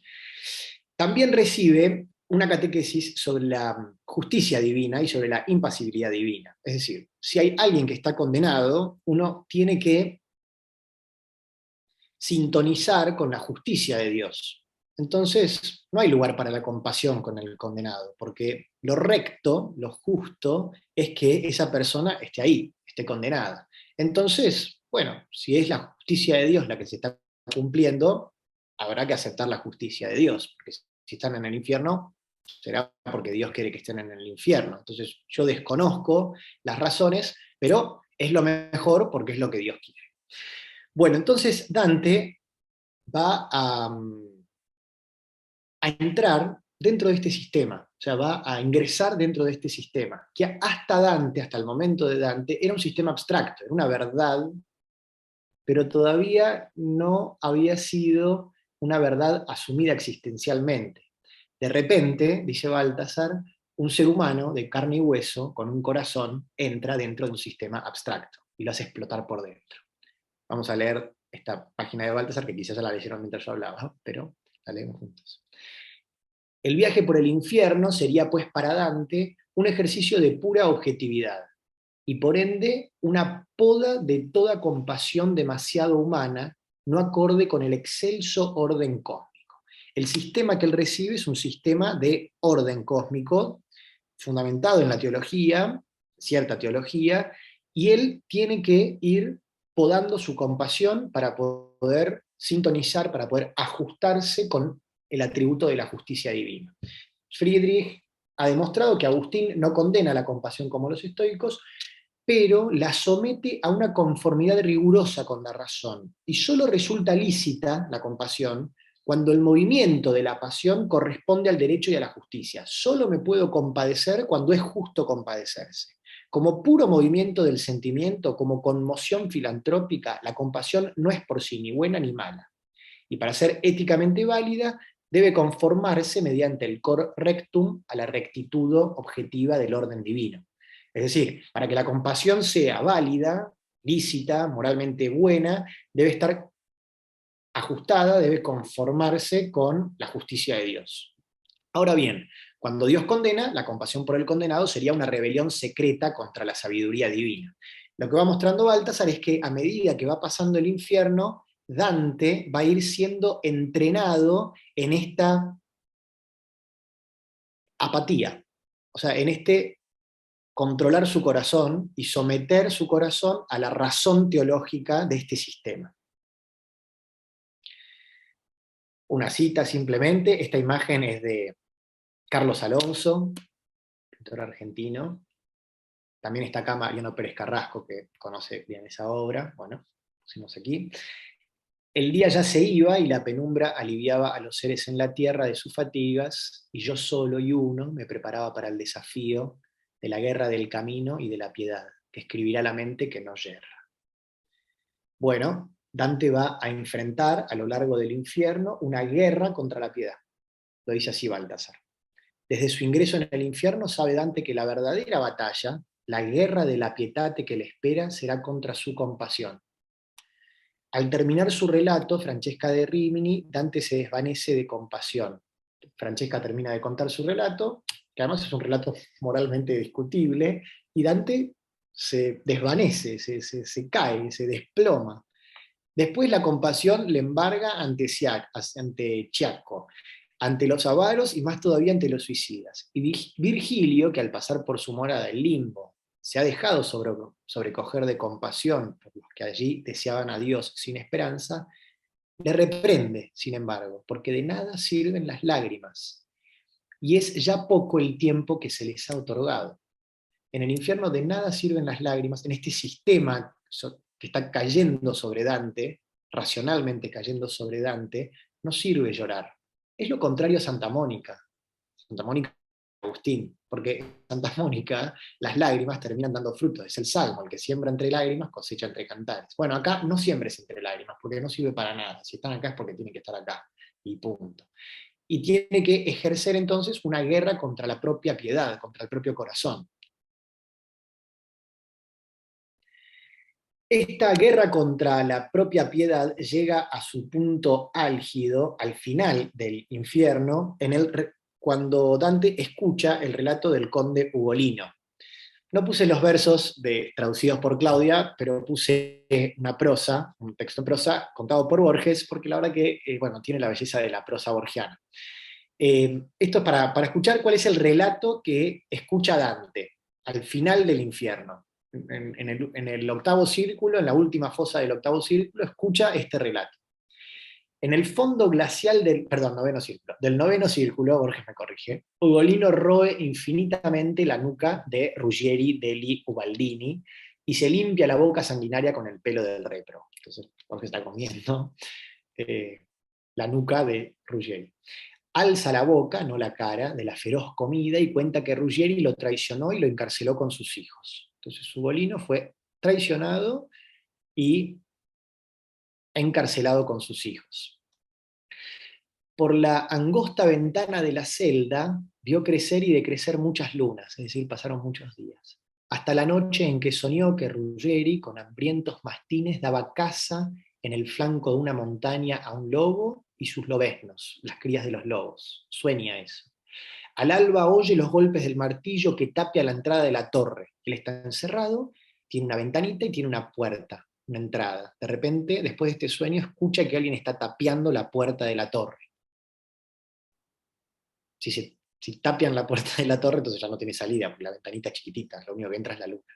También recibe una catequesis sobre la justicia divina y sobre la impasibilidad divina. Es decir, si hay alguien que está condenado, uno tiene que sintonizar con la justicia de Dios. Entonces, no hay lugar para la compasión con el condenado, porque lo recto, lo justo, es que esa persona esté ahí, esté condenada. Entonces, bueno, si es la justicia de Dios la que se está cumpliendo, habrá que aceptar la justicia de Dios, porque si están en el infierno, será porque Dios quiere que estén en el infierno. Entonces, yo desconozco las razones, pero es lo mejor porque es lo que Dios quiere. Bueno, entonces Dante va a entrar dentro de este sistema, o sea, va a ingresar dentro de este sistema, que hasta Dante, hasta el momento de Dante, era un sistema abstracto, era una verdad, pero todavía no había sido una verdad asumida existencialmente. De repente, dice Baltasar, un ser humano de carne y hueso, con un corazón, entra dentro de un sistema abstracto, y lo hace explotar por dentro. Vamos a leer esta página de Baltasar, que quizás ya la leyeron mientras yo hablaba, pero la leemos juntos. El viaje por el infierno sería, pues, para Dante, un ejercicio de pura objetividad, y por ende, una poda de toda compasión demasiado humana, no acorde con el excelso orden cósmico. El sistema que él recibe es un sistema de orden cósmico, fundamentado en la teología, cierta teología, y él tiene que ir podando su compasión para poder sintonizar, para poder ajustarse con el atributo de la justicia divina. Friedrich ha demostrado que Agustín no condena la compasión como los estoicos, pero la somete a una conformidad rigurosa con la razón, y solo resulta lícita la compasión cuando el movimiento de la pasión corresponde al derecho y a la justicia. Solo me puedo compadecer cuando es justo compadecerse. Como puro movimiento del sentimiento, como conmoción filantrópica, la compasión no es por sí ni buena ni mala. Y para ser éticamente válida, debe conformarse mediante el cor rectum a la rectitud objetiva del orden divino. Es decir, para que la compasión sea válida, lícita, moralmente buena, debe estar ajustada, debe conformarse con la justicia de Dios. Ahora bien, cuando Dios condena, la compasión por el condenado sería una rebelión secreta contra la sabiduría divina. Lo que va mostrando Baltasar es que a medida que va pasando el infierno, Dante va a ir siendo entrenado en esta apatía, o sea, en este controlar su corazón y someter su corazón a la razón teológica de este sistema. Una cita simplemente, esta imagen es de Carlos Alonso, pintor argentino. También está acá Mariano Pérez Carrasco, que conoce bien esa obra. Bueno, pusimos aquí. El día ya se iba y la penumbra aliviaba a los seres en la tierra de sus fatigas, y yo solo y uno me preparaba para el desafío de la guerra del camino y de la piedad, que escribirá la mente que no yerra. Bueno, Dante va a enfrentar a lo largo del infierno una guerra contra la piedad. Lo dice así Baltasar. Desde su ingreso en el infierno sabe Dante que la verdadera batalla, la guerra de la pietate que le espera, será contra su compasión. Al terminar su relato, Francesca de Rimini, Dante se desvanece de compasión. Francesca termina de contar su relato, que además es un relato moralmente discutible, y Dante se desvanece, se cae, se desploma. Después la compasión le embarga ante Chiaco, ante los avaros y más todavía ante los suicidas. Y Virgilio, que al pasar por su morada, el limbo, se ha dejado sobrecoger de compasión por los que allí deseaban a Dios sin esperanza, le reprende, sin embargo, porque de nada sirven las lágrimas, y es ya poco el tiempo que se les ha otorgado. En el infierno de nada sirven las lágrimas, en este sistema que está cayendo sobre Dante, racionalmente cayendo sobre Dante, no sirve llorar. Es lo contrario a Santa Mónica. Santa Mónica Agustín, porque en Santa Mónica las lágrimas terminan dando frutos, es el salmo, el que siembra entre lágrimas cosecha entre cantares. Bueno, acá no siembres entre lágrimas, porque no sirve para nada, si están acá es porque tienen que estar acá, y punto. Y tiene que ejercer entonces una guerra contra la propia piedad, contra el propio corazón. Esta guerra contra la propia piedad llega a su punto álgido al final del infierno, cuando Dante escucha el relato del conde Ugolino. No puse los versos traducidos por Claudia, pero puse una prosa, un texto en prosa contado por Borges, porque la verdad que tiene la belleza de la prosa borgiana. Esto es para escuchar cuál es el relato que escucha Dante al final del infierno. En el octavo círculo, en la última fosa del octavo círculo, escucha este relato. En el fondo glacial del noveno círculo, Borges me corrige, Ugolino roe infinitamente la nuca de Ruggieri degli Ubaldini y se limpia la boca sanguinaria con el pelo del repro. Entonces Borges está comiendo la nuca de Ruggieri. Alza la boca, no la cara, de la feroz comida y cuenta que Ruggieri lo traicionó y lo encarceló con sus hijos. Entonces Ugolino fue traicionado y encarcelado con sus hijos. por la angosta ventana de la celda, vio crecer y decrecer muchas lunas, es decir, pasaron muchos días. Hasta la noche en que soñó que Ruggeri, con hambrientos mastines, daba caza en el flanco de una montaña a un lobo y sus lobeznos, las crías de los lobos. Sueña eso. Al alba oye los golpes del martillo que tapia la entrada de la torre. Él está encerrado, tiene una ventanita y tiene una puerta, una entrada. De repente, después de este sueño, escucha que alguien está tapiando la puerta de la torre. Si tapian la puerta de la torre, entonces ya no tiene salida, porque la ventanita es chiquitita, lo único que entra es la luna.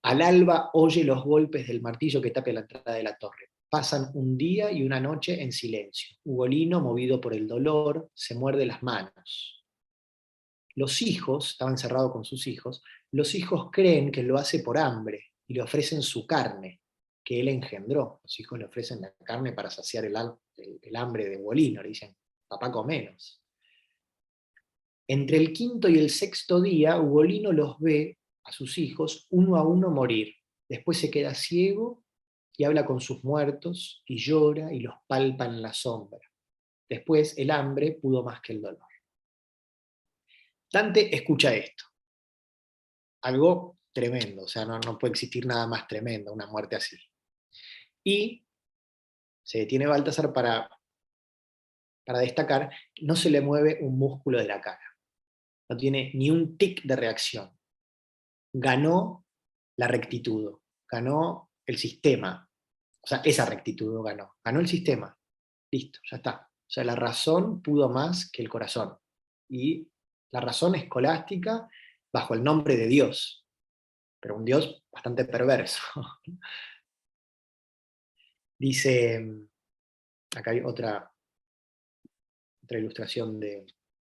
Al alba oye los golpes del martillo que tapia la entrada de la torre. Pasan un día y una noche en silencio. Ugolino, movido por el dolor, se muerde las manos. Los hijos, estaba encerrado con sus hijos, los hijos creen que lo hace por hambre y le ofrecen su carne, que él engendró. Los hijos le ofrecen la carne para saciar el hambre de Ugolino. Le dicen, papá, comenos. Entre el quinto y el sexto día, Ugolino los ve, a sus hijos, uno a uno morir. Después se queda ciego y habla con sus muertos, y llora y los palpa en la sombra. Después el hambre pudo más que el dolor. Dante escucha esto. Algo tremendo, o sea, no puede existir nada más tremendo, una muerte así. Y se detiene Baltasar para destacar, no se le mueve un músculo de la cara. No tiene ni un tic de reacción. Ganó la rectitud, ganó el sistema. O sea, esa rectitud ganó el sistema. Listo, ya está. O sea, la razón pudo más que el corazón. Y la razón escolástica bajo el nombre de Dios. Pero un Dios bastante perverso. Dice, acá hay otra ilustración de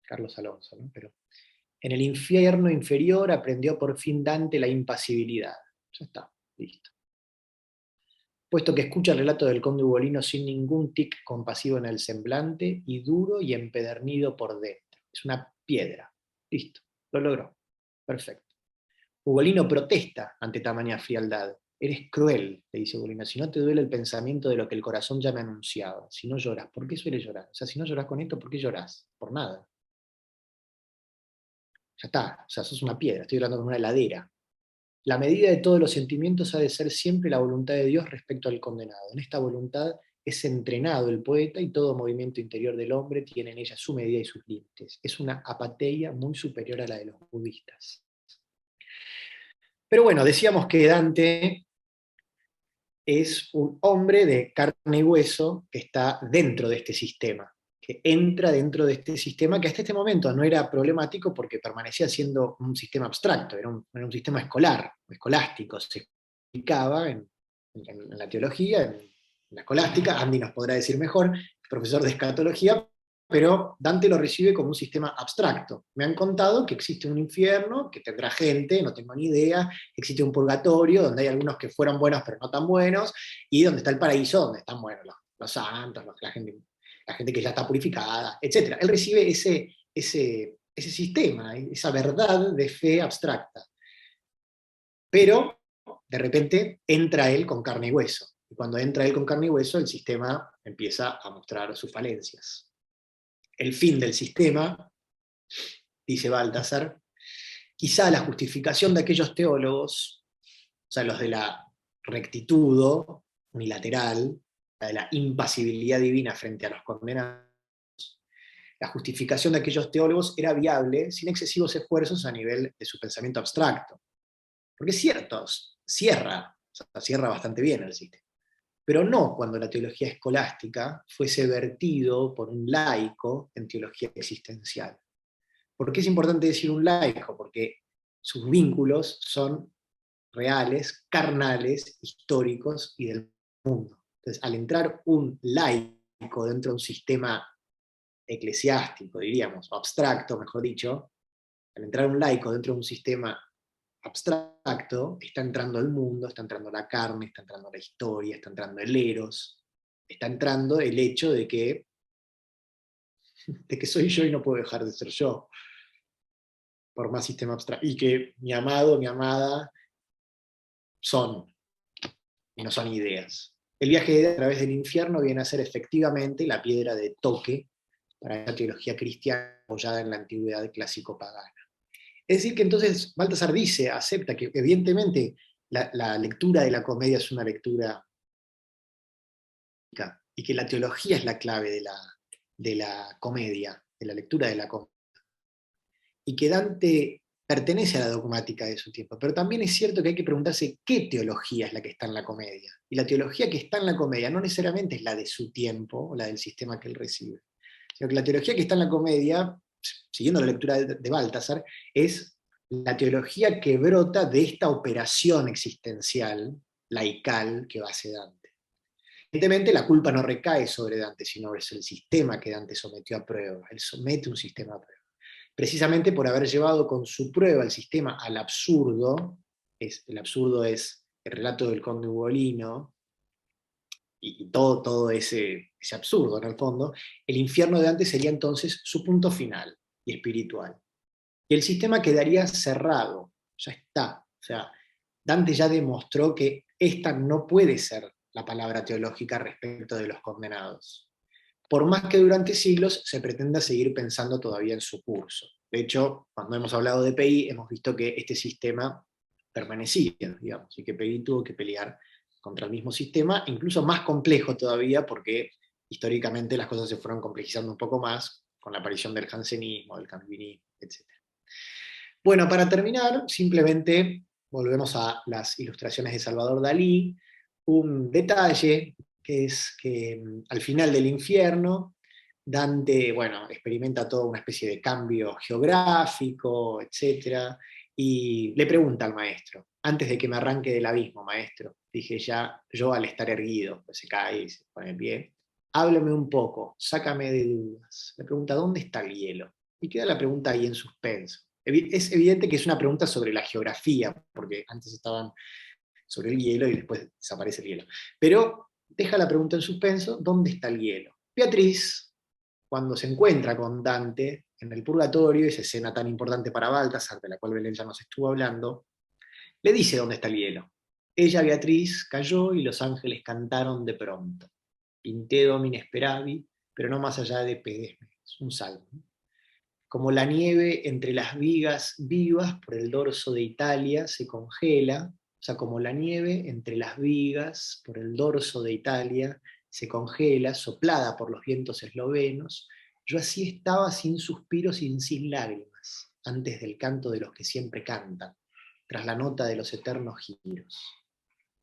Carlos Alonso, ¿no? Pero en el infierno inferior aprendió por fin Dante la impasibilidad. Ya está, listo. Puesto que escucha el relato del conde Ugolino sin ningún tic compasivo en el semblante, y duro y empedernido por dentro. Es una piedra. Listo, lo logró. Perfecto. Ugolino protesta ante tamaña frialdad. Eres cruel, le dice Ugolino, si no te duele el pensamiento de lo que el corazón ya me anunciaba. Si no lloras, ¿por qué sueles llorar? O sea, si no lloras con esto, ¿por qué lloras? Por nada. Ya está, o sea, sos una piedra, estoy hablando con una heladera. La medida de todos los sentimientos ha de ser siempre la voluntad de Dios respecto al condenado. En esta voluntad es entrenado el poeta y todo movimiento interior del hombre tiene en ella su medida y sus límites. Es una apateia muy superior a la de los budistas. Pero bueno, decíamos que Dante es un hombre de carne y hueso que está dentro de este sistema, que entra dentro de este sistema que hasta este momento no era problemático porque permanecía siendo un sistema abstracto, era un sistema escolástico, se explicaba en la teología, en la escolástica. Andy nos podrá decir mejor, profesor de escatología, pero Dante lo recibe como un sistema abstracto. Me han contado que existe un infierno, que tendrá gente, no tengo ni idea, existe un purgatorio, donde hay algunos que fueron buenos pero no tan buenos, y donde está el paraíso, donde están buenos los santos, la gente que ya está purificada, etc. Él recibe ese sistema, esa verdad de fe abstracta. Pero, de repente, entra él con carne y hueso. Y cuando entra él con carne y hueso, el sistema empieza a mostrar sus falencias. El fin del sistema, dice Baltasar, quizá la justificación de aquellos teólogos, o sea, los de la rectitud unilateral, la de la impasibilidad divina frente a los condenados, la justificación de aquellos teólogos era viable sin excesivos esfuerzos a nivel de su pensamiento abstracto. Porque es cierto, cierra bastante bien el sistema. Pero no cuando la teología escolástica fuese vertido por un laico en teología existencial. ¿Por qué es importante decir un laico? Porque sus vínculos son reales, carnales, históricos y del mundo. Entonces, al entrar un laico dentro de un sistema eclesiástico, diríamos, o abstracto, mejor dicho, al entrar un laico dentro de un sistema abstracto, está entrando el mundo, está entrando la carne, está entrando la historia, está entrando el eros, está entrando el hecho de que soy yo y no puedo dejar de ser yo, por más sistema abstracto, y que mi amado, mi amada, son, y no son ideas. El viaje a través del infierno viene a ser efectivamente la piedra de toque para esa teología cristiana apoyada en la antigüedad clásico-pagana. Es decir, que entonces Baltasar dice, acepta que evidentemente la lectura de la comedia es una lectura y que la teología es la clave de la comedia, de la lectura de la comedia. Y que Dante pertenece a la dogmática de su tiempo, pero también es cierto que hay que preguntarse qué teología es la que está en la comedia. Y la teología que está en la comedia no necesariamente es la de su tiempo o la del sistema que él recibe, sino que la teología que está en la comedia, siguiendo la lectura de Baltasar, es la teología que brota de esta operación existencial, laical, que hace Dante. Evidentemente la culpa no recae sobre Dante, sino es el sistema que Dante sometió a prueba. Él somete un sistema a prueba. Precisamente por haber llevado con su prueba el sistema al absurdo, el absurdo es el relato del conde Ugolino, y todo ese absurdo en el fondo, el infierno de Dante sería entonces su punto final y espiritual. Y el sistema quedaría cerrado, ya está. O sea, Dante ya demostró que esta no puede ser la palabra teológica respecto de los condenados. Por más que durante siglos se pretenda seguir pensando todavía en su curso. De hecho, cuando hemos hablado de Pei, hemos visto que este sistema permanecía, digamos, y que Pei tuvo que pelear contra el mismo sistema, incluso más complejo todavía, porque históricamente las cosas se fueron complejizando un poco más con la aparición del jansenismo, del calvinismo, etc. Bueno, para terminar, simplemente volvemos a las ilustraciones de Salvador Dalí. Un detalle que es que al final del infierno, Dante, bueno, experimenta toda una especie de cambio geográfico, etc. Y le pregunta al maestro, antes de que me arranque del abismo, maestro, dije ya, yo al estar erguido, pues se cae y se pone en pie, háblame un poco, sácame de dudas. Le pregunta, ¿dónde está el hielo? Y queda la pregunta ahí en suspenso. Es evidente que es una pregunta sobre la geografía, porque antes estaban sobre el hielo y después desaparece el hielo. Pero deja la pregunta en suspenso, ¿dónde está el hielo? Beatriz, cuando se encuentra con Dante en el purgatorio, esa escena tan importante para Baltasar, de la cual Belén ya nos estuvo hablando, le dice dónde está el hielo. Ella, Beatriz, cayó y los ángeles cantaron de pronto. Pinte domine speravi, pero no más allá de pedesme. Es un salmo. Como la nieve entre las vigas vivas por el dorso de Italia se congela, o sea, como la nieve entre las vigas por el dorso de Italia se congela, soplada por los vientos eslovenos, yo así estaba sin suspiros y sin lágrimas, antes del canto de los que siempre cantan, tras la nota de los eternos giros.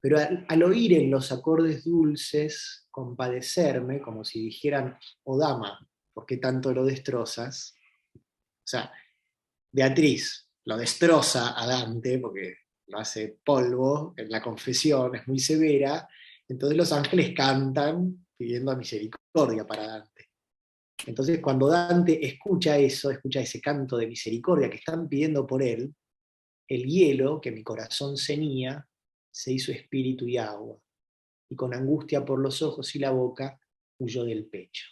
Pero al oír en los acordes dulces compadecerme, como si dijeran, oh dama, ¿por qué tanto lo destrozas? O sea, Beatriz lo destroza a Dante porque lo hace polvo en la confesión, es muy severa, entonces los ángeles cantan pidiendo misericordia para Dante. Entonces cuando Dante escucha eso, escucha ese canto de misericordia que están pidiendo por él, el hielo que mi corazón cenía se hizo espíritu y agua, y con angustia por los ojos y la boca huyó del pecho.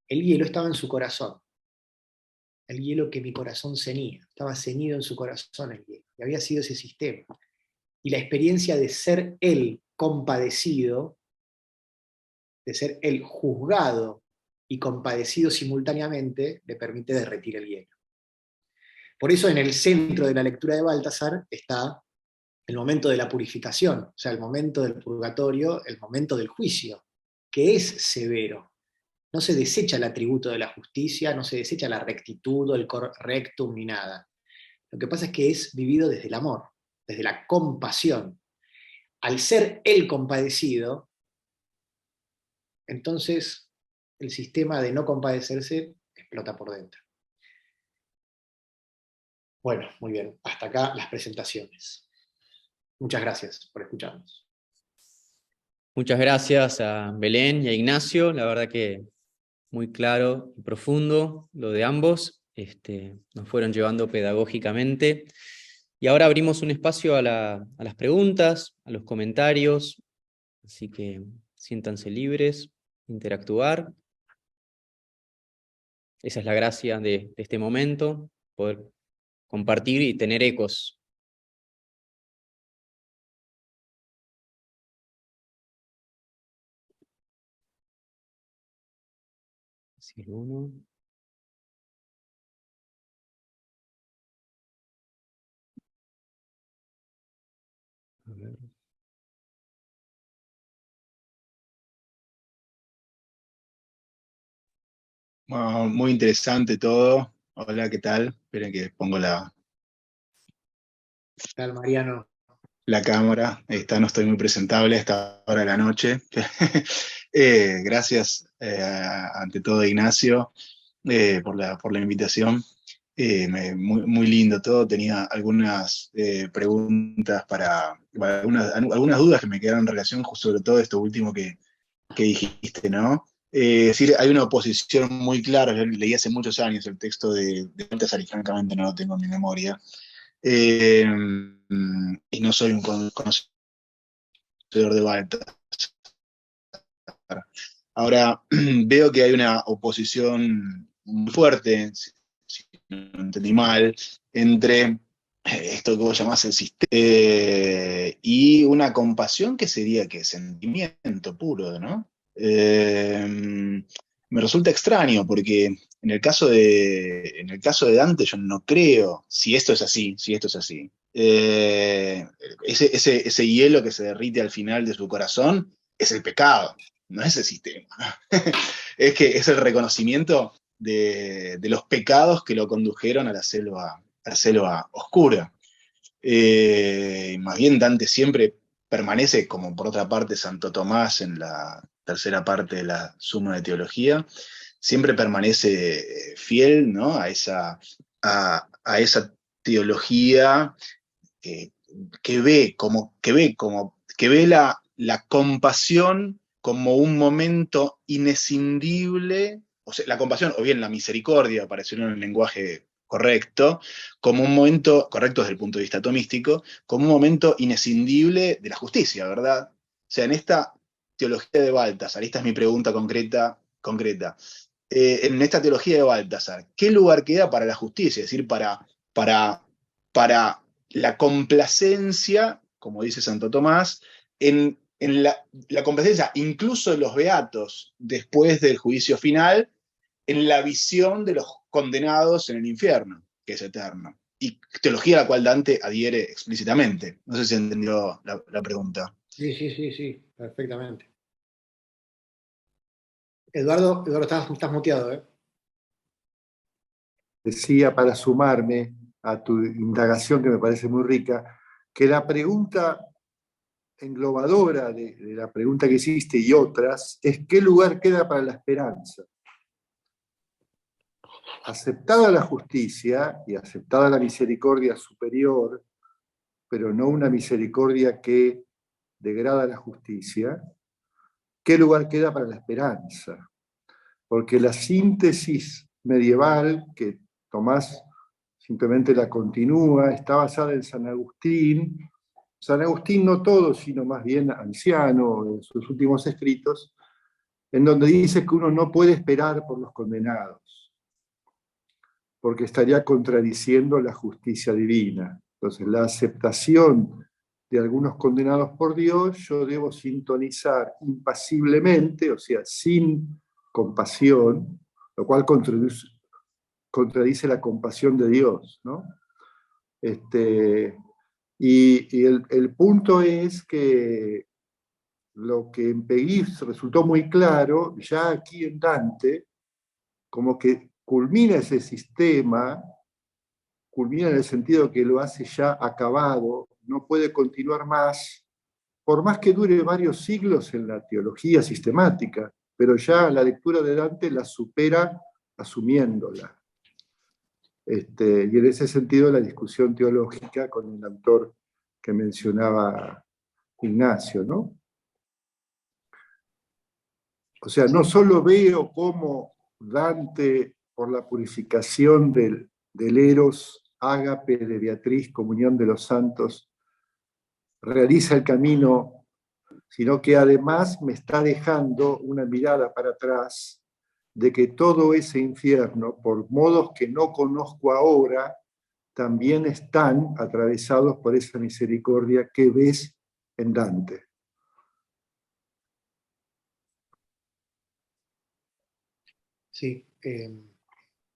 El hielo estaba en su corazón, el hielo que mi corazón cenía, estaba ceñido en su corazón el hielo, y había sido ese sistema. Y la experiencia de ser él compadecido, de ser él juzgado y compadecido simultáneamente, le permite derretir el hielo. Por eso en el centro de la lectura de Baltasar está el momento de la purificación, o sea, el momento del purgatorio, el momento del juicio, que es severo. No se desecha el atributo de la justicia, no se desecha la rectitud o el correctum ni nada. Lo que pasa es que es vivido desde el amor, desde la compasión. Al ser él compadecido, entonces el sistema de no compadecerse explota por dentro. Bueno, muy bien, hasta acá las presentaciones. Muchas gracias por escucharnos. Muchas gracias a Belén y a Ignacio, la verdad que muy claro y profundo lo de ambos, nos fueron llevando pedagógicamente. Y ahora abrimos un espacio a las preguntas, a los comentarios, así que siéntanse libres de interactuar. Esa es la gracia de este momento, poder compartir y tener ecos. El 1. A ver. Bueno, muy interesante todo. Hola, ¿qué tal? Esperen que pongo la ¿Qué tal, Mariano? cámara. Ahí está, no estoy muy presentable a esta hora de la noche. Gracias, ante todo, Ignacio, por la invitación. Muy lindo todo. Tenía algunas preguntas algunas dudas que me quedaron en relación sobre todo esto último que dijiste, ¿no? Es decir, hay una oposición muy clara. Yo leí hace muchos años el texto de Baltasar y francamente no lo tengo en mi memoria. Eh, y no soy un conocedor de Baltasar. Ahora, veo que hay una oposición muy fuerte, si no entendí mal, entre esto que vos llamás el sistema y una compasión que sería que sentimiento puro, ¿no? Me resulta extraño porque en el caso de Dante yo no creo, si esto es así, ese hielo que se derrite al final de su corazón es el pecado, no es el sistema. Es que es el reconocimiento de los pecados que lo condujeron a la selva oscura. Más bien Dante siempre permanece, como por otra parte Santo Tomás en la tercera parte de la Suma de Teología, siempre permanece fiel, ¿no? A esa teología que, que ve la compasión como un momento inescindible, o sea, la compasión o bien la misericordia, para decirlo en el lenguaje correcto, como un momento, correcto desde el punto de vista tomístico, como un momento inescindible de la justicia, ¿verdad? O sea, en esta teología de Baltasar, esta es mi pregunta concreta. En esta teología de Baltasar, ¿qué lugar queda para la justicia? Es decir, para la complacencia, como dice Santo Tomás, en la complacencia incluso de los beatos después del juicio final, en la visión de los condenados en el infierno, que es eterno. Y teología a la cual Dante adhiere explícitamente. No sé si entendió la pregunta. Sí, perfectamente. Eduardo, estás muteado, ¿eh? Decía, para sumarme a tu indagación que me parece muy rica, que la pregunta englobadora de la pregunta que hiciste y otras es ¿qué lugar queda para la esperanza? Aceptada la justicia y aceptada la misericordia superior, pero no una misericordia que degrada la justicia, ¿qué lugar queda para la esperanza? Porque la síntesis medieval, que Tomás simplemente la continúa, está basada en San Agustín. San Agustín no todo, sino más bien anciano, en sus últimos escritos, en donde dice que uno no puede esperar por los condenados, porque estaría contradiciendo la justicia divina. Entonces, la aceptación de algunos condenados por Dios, yo debo sintonizar impasiblemente, o sea, sin compasión, lo cual contradice la compasión de Dios, ¿no? Y el punto es que lo que en Peguis resultó muy claro, ya aquí en Dante, como que culmina ese sistema, culmina en el sentido que lo hace ya acabado, no puede continuar más, por más que dure varios siglos en la teología sistemática, pero ya la lectura de Dante la supera asumiéndola. Y en ese sentido la discusión teológica con el autor que mencionaba Ignacio, ¿no? O sea, no solo veo cómo Dante, por la purificación del eros, ágape de Beatriz, comunión de los santos, realiza el camino, sino que además me está dejando una mirada para atrás de que todo ese infierno, por modos que no conozco ahora, también están atravesados por esa misericordia que ves en Dante. Sí,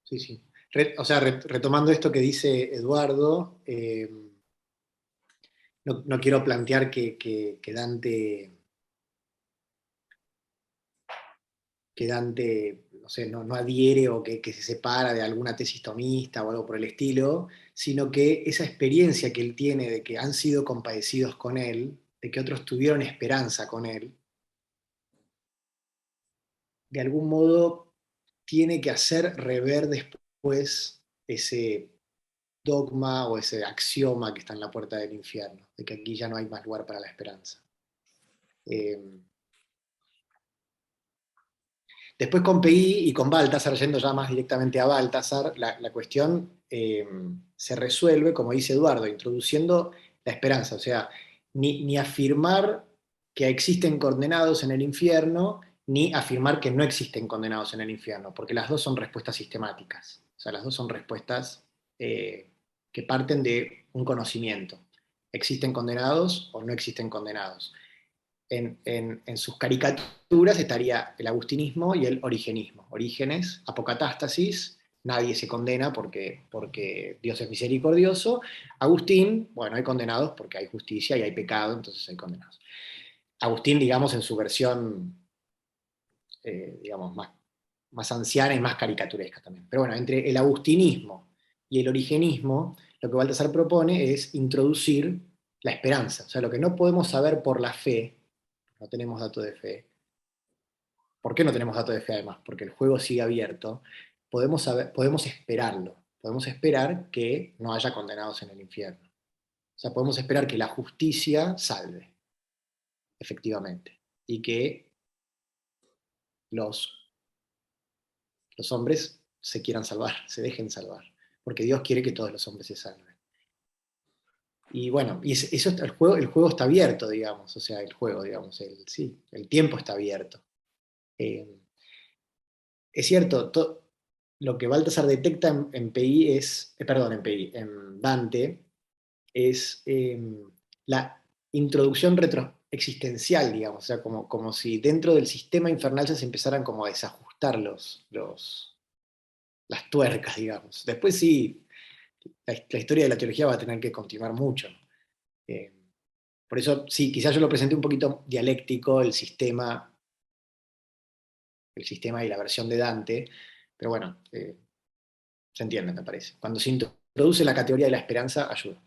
Sí, sí. Retomando esto que dice Eduardo, no quiero plantear que Dante no sé, no adhiere o que se separa de alguna tesis tomista o algo por el estilo, sino que esa experiencia que él tiene de que han sido compadecidos con él, de que otros tuvieron esperanza con él, de algún modo tiene que hacer rever después ese dogma o ese axioma que está en la puerta del infierno, de que aquí ya no hay más lugar para la esperanza. Después con PI y con Baltasar, yendo ya más directamente a Baltasar, la cuestión se resuelve, como dice Eduardo, introduciendo la esperanza, o sea, ni afirmar que existen condenados en el infierno, ni afirmar que no existen condenados en el infierno, porque las dos son respuestas sistemáticas, o sea, las dos son respuestas que parten de un conocimiento. ¿Existen condenados o no existen condenados? En sus caricaturas estaría el agustinismo y el origenismo. Orígenes, apocatástasis, nadie se condena porque Dios es misericordioso. Agustín, bueno, hay condenados porque hay justicia y hay pecado, entonces hay condenados. Agustín, digamos, en su versión, digamos, más anciana y más caricaturesca también. Pero bueno, entre el agustinismo y el origenismo, lo que Baltasar propone es introducir la esperanza. O sea, lo que no podemos saber por la fe, no tenemos datos de fe. ¿Por qué no tenemos datos de fe además? Porque el juego sigue abierto. Podemos esperarlo. Podemos esperar que no haya condenados en el infierno. O sea, podemos esperar que la justicia salve, efectivamente. Y que los hombres se quieran salvar, se dejen salvar. Porque Dios quiere que todos los hombres se salven. Y bueno, el juego está abierto, digamos. O sea, digamos, el tiempo está abierto. Es cierto, lo que Baltasar detecta en Dante, es la introducción retroexistencial, digamos, o sea, como si dentro del sistema infernal ya se empezaran como a desajustar las tuercas, digamos. Después sí, la historia de la teología va a tener que continuar mucho. Por eso, sí, quizás yo lo presenté un poquito dialéctico, el sistema y la versión de Dante, pero bueno, se entiende, me parece. Cuando se introduce la categoría de la esperanza, ayuda.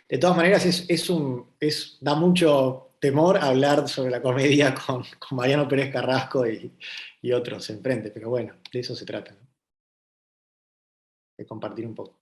De todas maneras, da mucho temor hablar sobre la comedia con Mariano Pérez Carrasco y otros enfrente, pero bueno, de eso se trata, ¿no? De compartir un poco.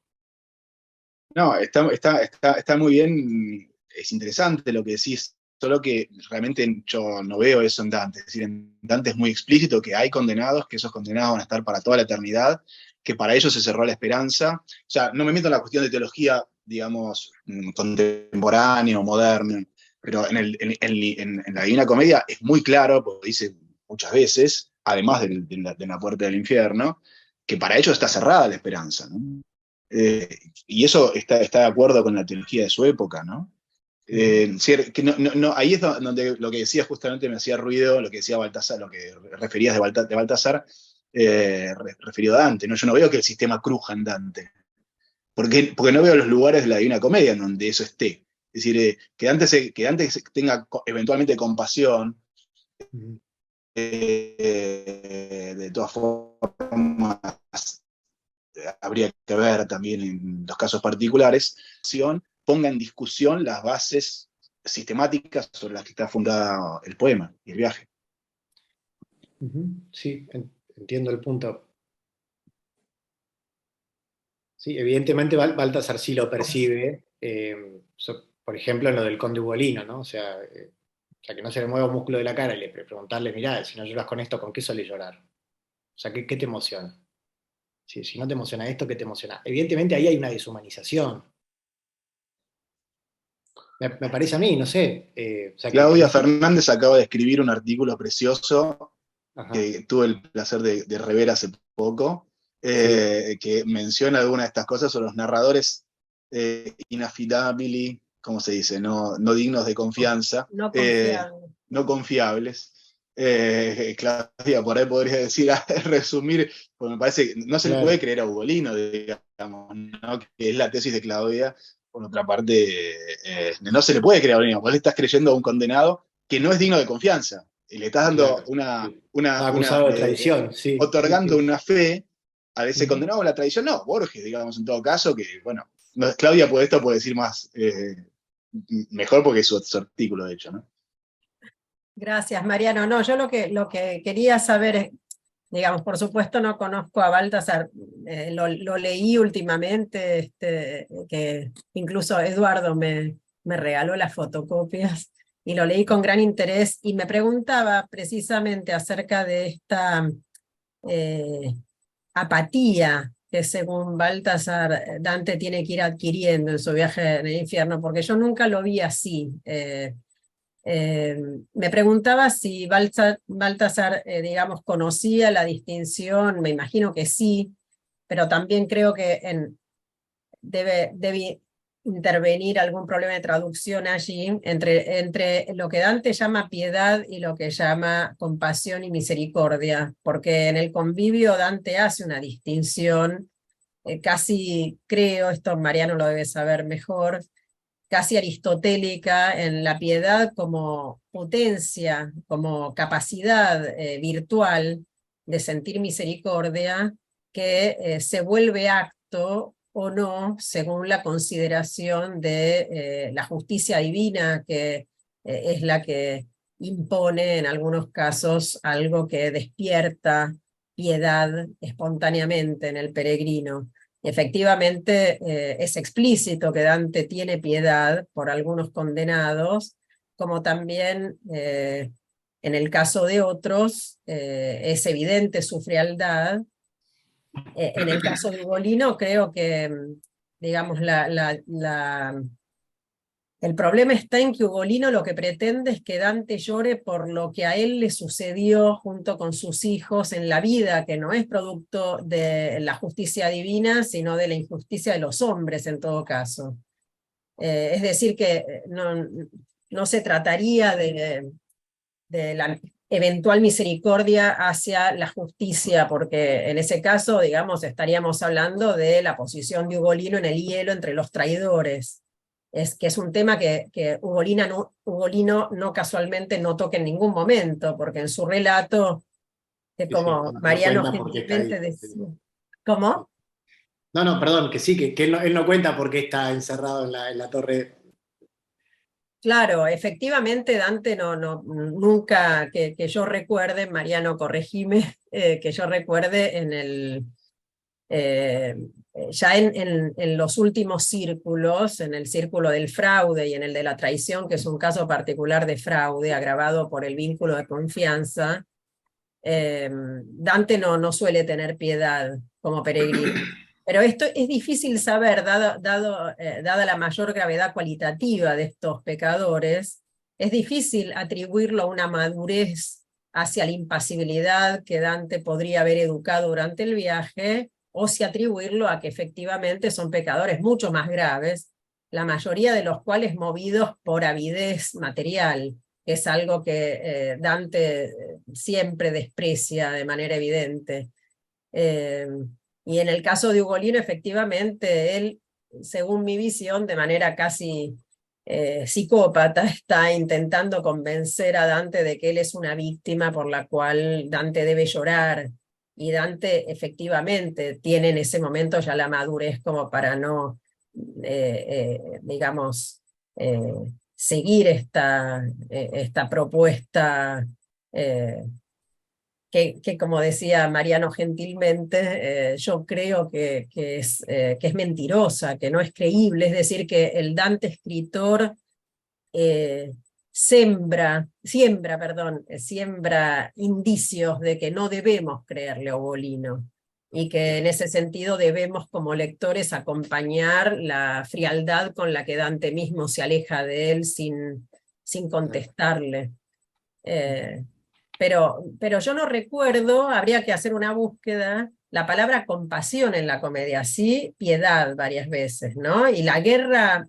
No, está muy bien, es interesante lo que decís, solo que realmente yo no veo eso en Dante. Es decir, en Dante es muy explícito que hay condenados, que esos condenados van a estar para toda la eternidad, que para ellos se cerró la esperanza. O sea, no me meto en la cuestión de teología, digamos, contemporánea o moderna, pero en la Divina Comedia es muy claro, porque dice muchas veces, además de la puerta del infierno, que para ellos está cerrada la esperanza, ¿no? Y eso está de acuerdo con la teología de su época, ¿no? Que ahí es donde lo que decías justamente me hacía ruido, lo que decía Baltasar, lo que referías de Baltasar, referido a Dante, ¿no? Yo no veo que el sistema cruja en Dante, porque no veo los lugares de la Divina Comedia en donde eso esté. Es decir, que Dante tenga eventualmente compasión, de todas formas, habría que ver también en los casos particulares, ponga en discusión las bases sistemáticas sobre las que está fundado el poema y el viaje. Sí, entiendo el punto. Sí, evidentemente Baltasar sí lo percibe, por ejemplo, en lo del conde Ugolino, ¿no? O sea, que no se le mueva un músculo de la cara y preguntarle, mirá, si no lloras con esto, ¿con qué suele llorar? O sea, ¿qué te emociona? Si no te emociona esto, ¿qué te emociona? Evidentemente ahí hay una deshumanización. Me parece a mí, no sé. O sea, Claudia Fernández acaba de escribir un artículo precioso. Ajá. Que tuve el placer de rever hace poco, Sí. que menciona algunas de estas cosas sobre los narradores inaffidabili, ¿cómo se dice? No dignos de confianza, No confiables. no confiables. Claudia, por ahí podría decir, resumir, porque me parece que no se le Claro. puede creer a Ugolino, digamos, ¿no? Que es la tesis de Claudia. Por otra parte, no se le puede creer a Ugolino, vos le estás creyendo a un condenado que no es digno de confianza, y le estás dando Claro. Está acusado de traición, sí. otorgando una fe a ese Ujú. condenado. La tradición no, Borges, digamos, en todo caso, que, bueno, Claudia esto puede decir más, mejor porque es su artículo, de hecho, ¿no? Gracias, Mariano. No, yo lo que quería saber es, digamos, por supuesto no conozco a Baltasar, lo leí últimamente, que incluso Eduardo me regaló las fotocopias y lo leí con gran interés y me preguntaba precisamente acerca de esta apatía que según Baltasar Dante tiene que ir adquiriendo en su viaje en el infierno, porque yo nunca lo vi así. Me preguntaba si Baltasar, digamos, conocía la distinción, me imagino que sí, pero también creo que debe intervenir algún problema de traducción allí entre lo que Dante llama piedad y lo que llama compasión y misericordia, porque en el Convivio Dante hace una distinción, casi creo, esto Mariano lo debe saber mejor, casi aristotélica en la piedad como potencia, como capacidad virtual de sentir misericordia que se vuelve acto o no según la consideración de la justicia divina, que es la que impone en algunos casos algo que despierta piedad espontáneamente en el peregrino. Efectivamente, es explícito que Dante tiene piedad por algunos condenados, como también en el caso de otros es evidente su frialdad. En el caso de Ugolino creo que, digamos, el problema está en que Ugolino lo que pretende es que Dante llore por lo que a él le sucedió junto con sus hijos en la vida, que no es producto de la justicia divina, sino de la injusticia de los hombres en todo caso. Es decir, que no se trataría de la eventual misericordia hacia la justicia, porque en ese caso, digamos, estaríamos hablando de la posición de Ugolino en el hielo entre los traidores. Es que es un tema que Ugolino no casualmente no toca en ningún momento, porque en su relato, que Sí, como no Mariano cuenta porque está gentilmente ahí. decía. ¿Cómo? No, perdón, que sí, que él no cuenta porque está encerrado en la torre. Claro, efectivamente Dante nunca que yo recuerde, Mariano corregime, que yo recuerde en el, ya en los últimos círculos, en el círculo del fraude y en el de la traición, que es un caso particular de fraude agravado por el vínculo de confianza, Dante no suele tener piedad como peregrino. Pero esto es difícil saber, dada la mayor gravedad cualitativa de estos pecadores, es difícil atribuirlo a una madurez hacia la impasibilidad que Dante podría haber educado durante el viaje, o si atribuirlo a que efectivamente son pecadores mucho más graves, la mayoría de los cuales movidos por avidez material, que es algo que Dante siempre desprecia de manera evidente. Y en el caso de Ugolino, efectivamente, él, según mi visión, de manera casi psicópata, está intentando convencer a Dante de que él es una víctima por la cual Dante debe llorar. Y Dante efectivamente tiene en ese momento ya la madurez como para no, digamos, seguir esta propuesta que como decía Mariano gentilmente, yo creo que es mentirosa, que no es creíble, es decir, que el Dante escritor siembra indicios de que no debemos creerle a Ugolino, y que en ese sentido debemos como lectores acompañar la frialdad con la que Dante mismo se aleja de él sin contestarle. Pero yo no recuerdo, habría que hacer una búsqueda, la palabra compasión en la comedia, sí, piedad varias veces, ¿no? Y la guerra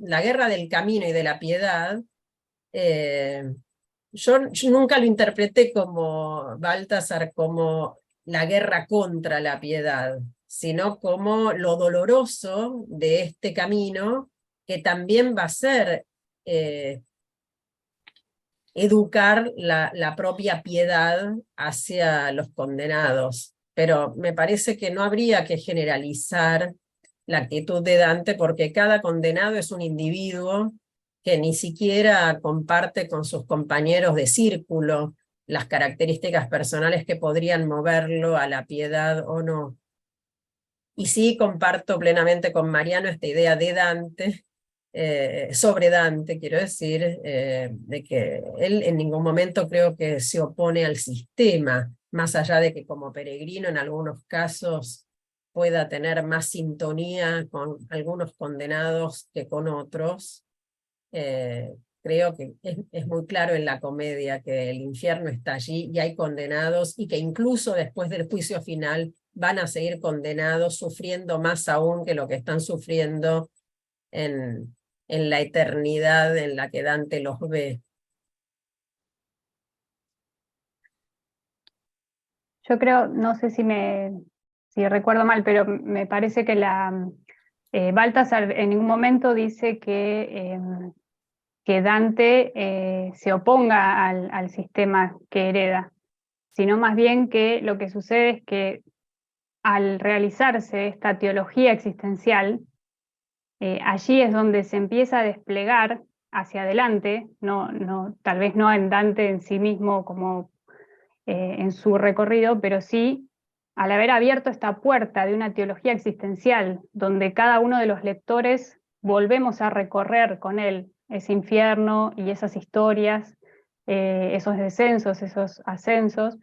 del camino y de la piedad yo nunca lo interpreté como Baltasar como la guerra contra la piedad, sino como lo doloroso de este camino que también va a ser educar la propia piedad hacia los condenados. Pero me parece que no habría que generalizar la actitud de Dante porque cada condenado es un individuo que ni siquiera comparte con sus compañeros de círculo las características personales que podrían moverlo a la piedad o no. Y sí comparto plenamente con Mariano esta idea de Dante, sobre Dante, quiero decir, de que él en ningún momento creo que se opone al sistema, más allá de que como peregrino en algunos casos pueda tener más sintonía con algunos condenados que con otros. Creo que es muy claro en la comedia que el infierno está allí y hay condenados y que incluso después del juicio final van a seguir condenados, sufriendo más aún que lo que están sufriendo en la eternidad en la que Dante los ve. Yo creo, no sé si recuerdo mal, pero me parece que Baltasar en ningún momento dice que Dante se oponga al sistema que hereda, sino más bien que lo que sucede es que al realizarse esta teología existencial, allí es donde se empieza a desplegar hacia adelante, tal vez no en Dante en sí mismo como en su recorrido, pero sí al haber abierto esta puerta de una teología existencial, donde cada uno de los lectores volvemos a recorrer con él ese infierno y esas historias, esos descensos, esos ascensos,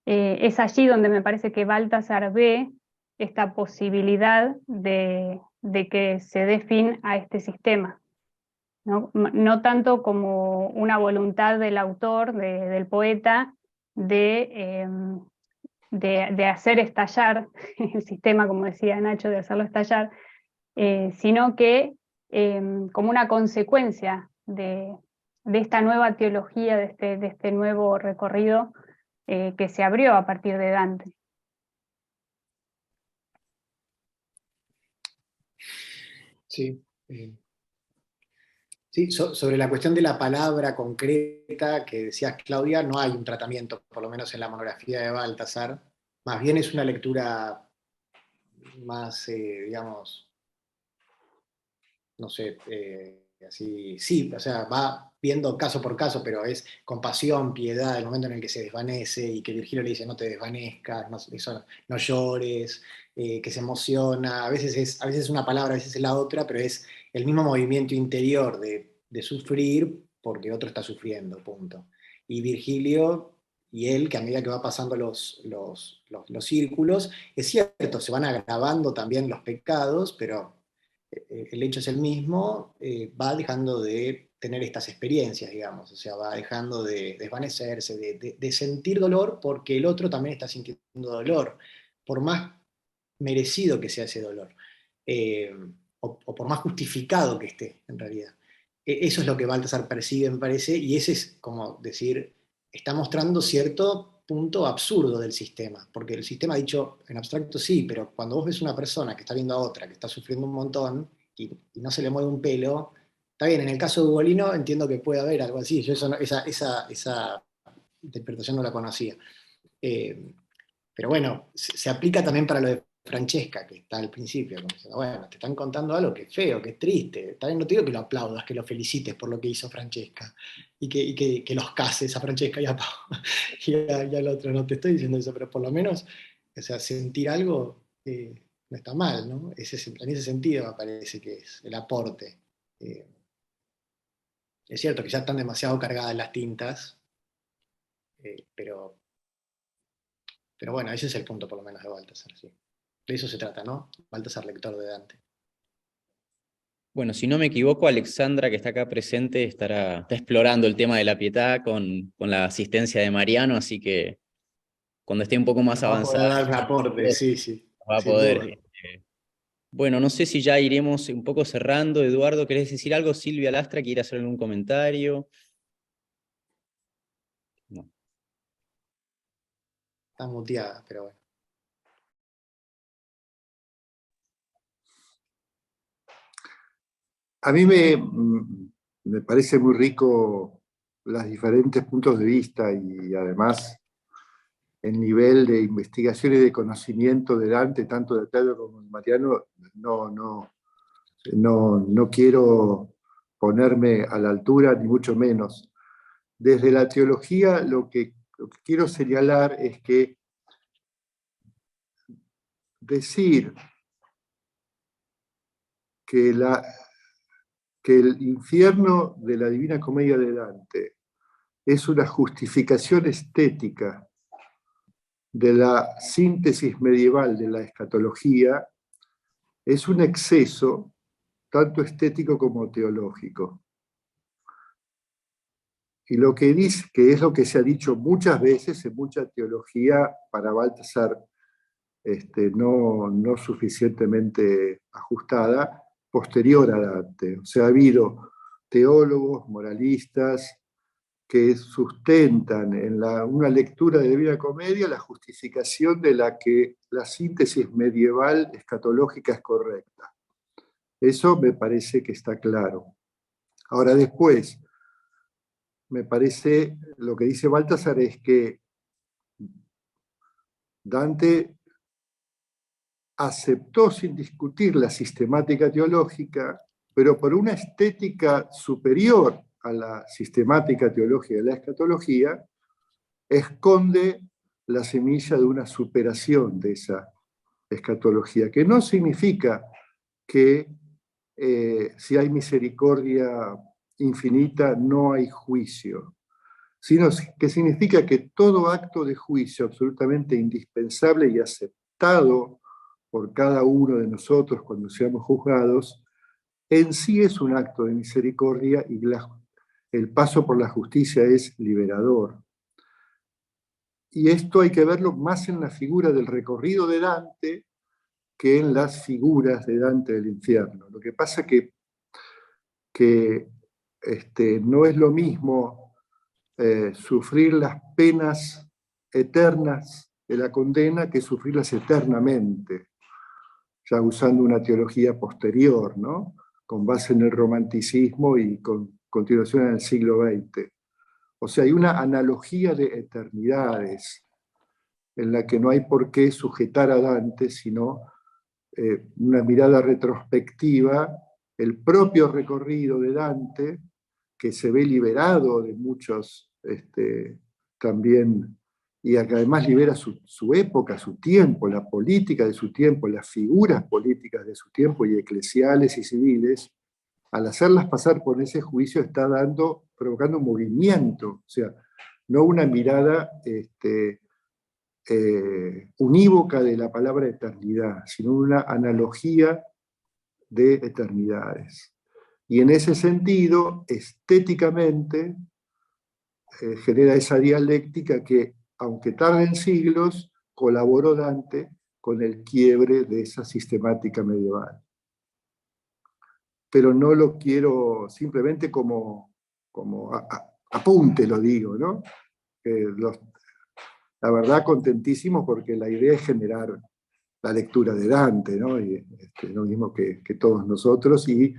es allí donde me parece que Baltasar ve esta posibilidad de que se dé fin a este sistema. No tanto como una voluntad del autor, del poeta, de hacer estallar el sistema, como decía Nacho, de hacerlo estallar, sino que como una consecuencia de esta nueva teología, de este nuevo recorrido que se abrió a partir de Dante. Sí. Sí, sobre la cuestión de la palabra concreta que decías, Claudia, no hay un tratamiento, por lo menos en la monografía de Baltasar. Más bien es una lectura más, digamos, no sé, así, sí, o sea, va viendo caso por caso, pero es compasión, piedad, el momento en el que se desvanece y que Virgilio le dice no te desvanezcas, no llores, que se emociona, a veces es una palabra, a veces es la otra, pero es el mismo movimiento interior de sufrir porque otro está sufriendo, punto. Y Virgilio y él, que a medida que va pasando los círculos, es cierto, se van agravando también los pecados, pero el hecho es el mismo, va dejando de tener estas experiencias, digamos, o sea, va dejando de desvanecerse, de sentir dolor porque el otro también está sintiendo dolor, por más merecido que sea ese dolor, eh, o por más justificado que esté, en realidad. Eso es lo que Baltasar persigue, me parece, y ese es como decir, está mostrando cierto punto absurdo del sistema, porque el sistema dicho en abstracto sí, pero cuando vos ves una persona que está viendo a otra, que está sufriendo un montón, y no se le mueve un pelo, está bien, en el caso de Ugolino entiendo que puede haber algo así, yo esa interpretación no la conocía. Pero bueno, se aplica también para lo de Francesca, que está al principio, como diciendo, bueno, te están contando algo que es feo, que es triste. También no te digo que lo aplaudas, que lo felicites por lo que hizo Francesca y que los cases a Francesca y al otro. No te estoy diciendo eso, pero por lo menos, o sea, sentir algo no está mal, ¿no? En ese sentido me parece que es el aporte. Eh, es cierto que ya están demasiado cargadas las tintas, pero bueno, ese es el punto por lo menos de Baltasar, sí. De eso se trata, ¿no? Baltasar, lector de Dante. Bueno, si no me equivoco, Alexandra, que está acá presente, está explorando el tema de la pietà con la asistencia de Mariano, así que cuando esté un poco más Nos va a poder avanzada, dar un aporte, sí, sí, va a sin poder. duda. Bueno, no sé si ya iremos un poco cerrando. Eduardo, ¿querés decir algo? Silvia Lastra, ¿quiere hacer algún comentario? Está muteada, pero bueno. A mí me parece muy rico los diferentes puntos de vista y además el nivel de investigación y de conocimiento de Dante, tanto de Claudio como de Mariano. No quiero ponerme a la altura, ni mucho menos. Desde la teología, lo que quiero señalar es que decir que el infierno de la Divina Comedia de Dante es una justificación estética de la síntesis medieval de la escatología es un exceso tanto estético como teológico. Y lo que dice, que es lo que se ha dicho muchas veces en mucha teología para Baltasar, no suficientemente ajustada, posterior a Dante. O sea, ha habido teólogos, moralistas, que sustentan en una lectura de la Divina Comedia la justificación de la que la síntesis medieval escatológica es correcta. Eso me parece que está claro. Ahora después, me parece, lo que dice Baltasar es que Dante aceptó sin discutir la sistemática teológica, pero por una estética superior a la sistemática teológica de la escatología, esconde la semilla de una superación de esa escatología, que no significa que si hay misericordia infinita no hay juicio, sino que significa que todo acto de juicio absolutamente indispensable y aceptado por cada uno de nosotros cuando seamos juzgados, en sí es un acto de misericordia y el paso por la justicia es liberador. Y esto hay que verlo más en la figura del recorrido de Dante que en las figuras de Dante del infierno. Lo que pasa que no es lo mismo sufrir las penas eternas de la condena que sufrirlas eternamente, ya usando una teología posterior, ¿no? Con base en el romanticismo y con continuación en el siglo XX. O sea, hay una analogía de eternidades en la que no hay por qué sujetar a Dante, sino una mirada retrospectiva, el propio recorrido de Dante, que se ve liberado de muchos también, y que además libera su época, su tiempo, la política de su tiempo, las figuras políticas de su tiempo y eclesiales y civiles. Al hacerlas pasar por ese juicio está provocando un movimiento, o sea, no una mirada unívoca de la palabra eternidad, sino una analogía de eternidades. Y en ese sentido, estéticamente, genera esa dialéctica que, aunque tarden siglos, colaboró Dante con el quiebre de esa sistemática medieval. Pero no lo quiero simplemente como apunte, lo digo, ¿no? La verdad, contentísimo porque la idea es generar la lectura de Dante, ¿no? Y lo mismo que todos nosotros, y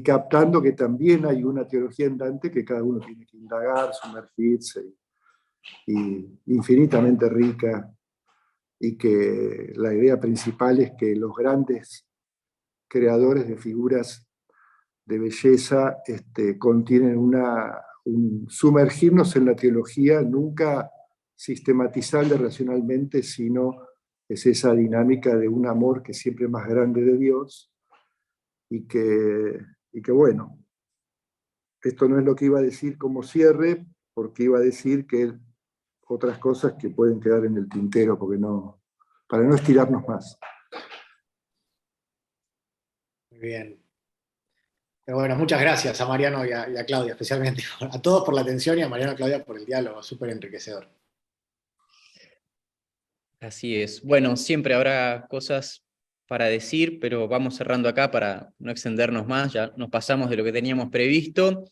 captando que también hay una teología en Dante que cada uno tiene que indagar, sumergirse, y infinitamente rica, y que la idea principal es que los grandes creadores de figuras de belleza contienen un sumergirnos en la teología, nunca sistematizable racionalmente, sino es esa dinámica de un amor que siempre es más grande de Dios, y que bueno, esto no es lo que iba a decir como cierre, porque iba a decir que otras cosas que pueden quedar en el tintero, para no estirarnos más. Muy bien. Pero bueno, muchas gracias a Mariano y a Claudia, especialmente a todos por la atención y a Mariano y a Claudia por el diálogo, súper enriquecedor. Así es. Bueno, siempre habrá cosas para decir, pero vamos cerrando acá para no extendernos más, ya nos pasamos de lo que teníamos previsto.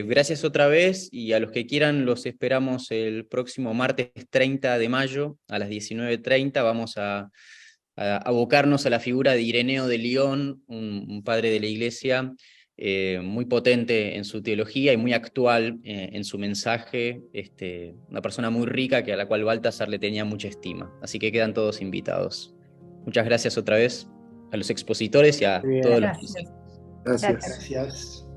Gracias otra vez, y a los que quieran los esperamos el próximo martes 30 de mayo a las 19:30. Vamos a abocarnos a la figura de Ireneo de Lyon, un padre de la Iglesia muy potente en su teología y muy actual en su mensaje, una persona muy rica a la cual Baltasar le tenía mucha estima. Así que quedan todos invitados. Muchas gracias otra vez a los expositores y a Bien. todos los Gracias. Gracias. Gracias.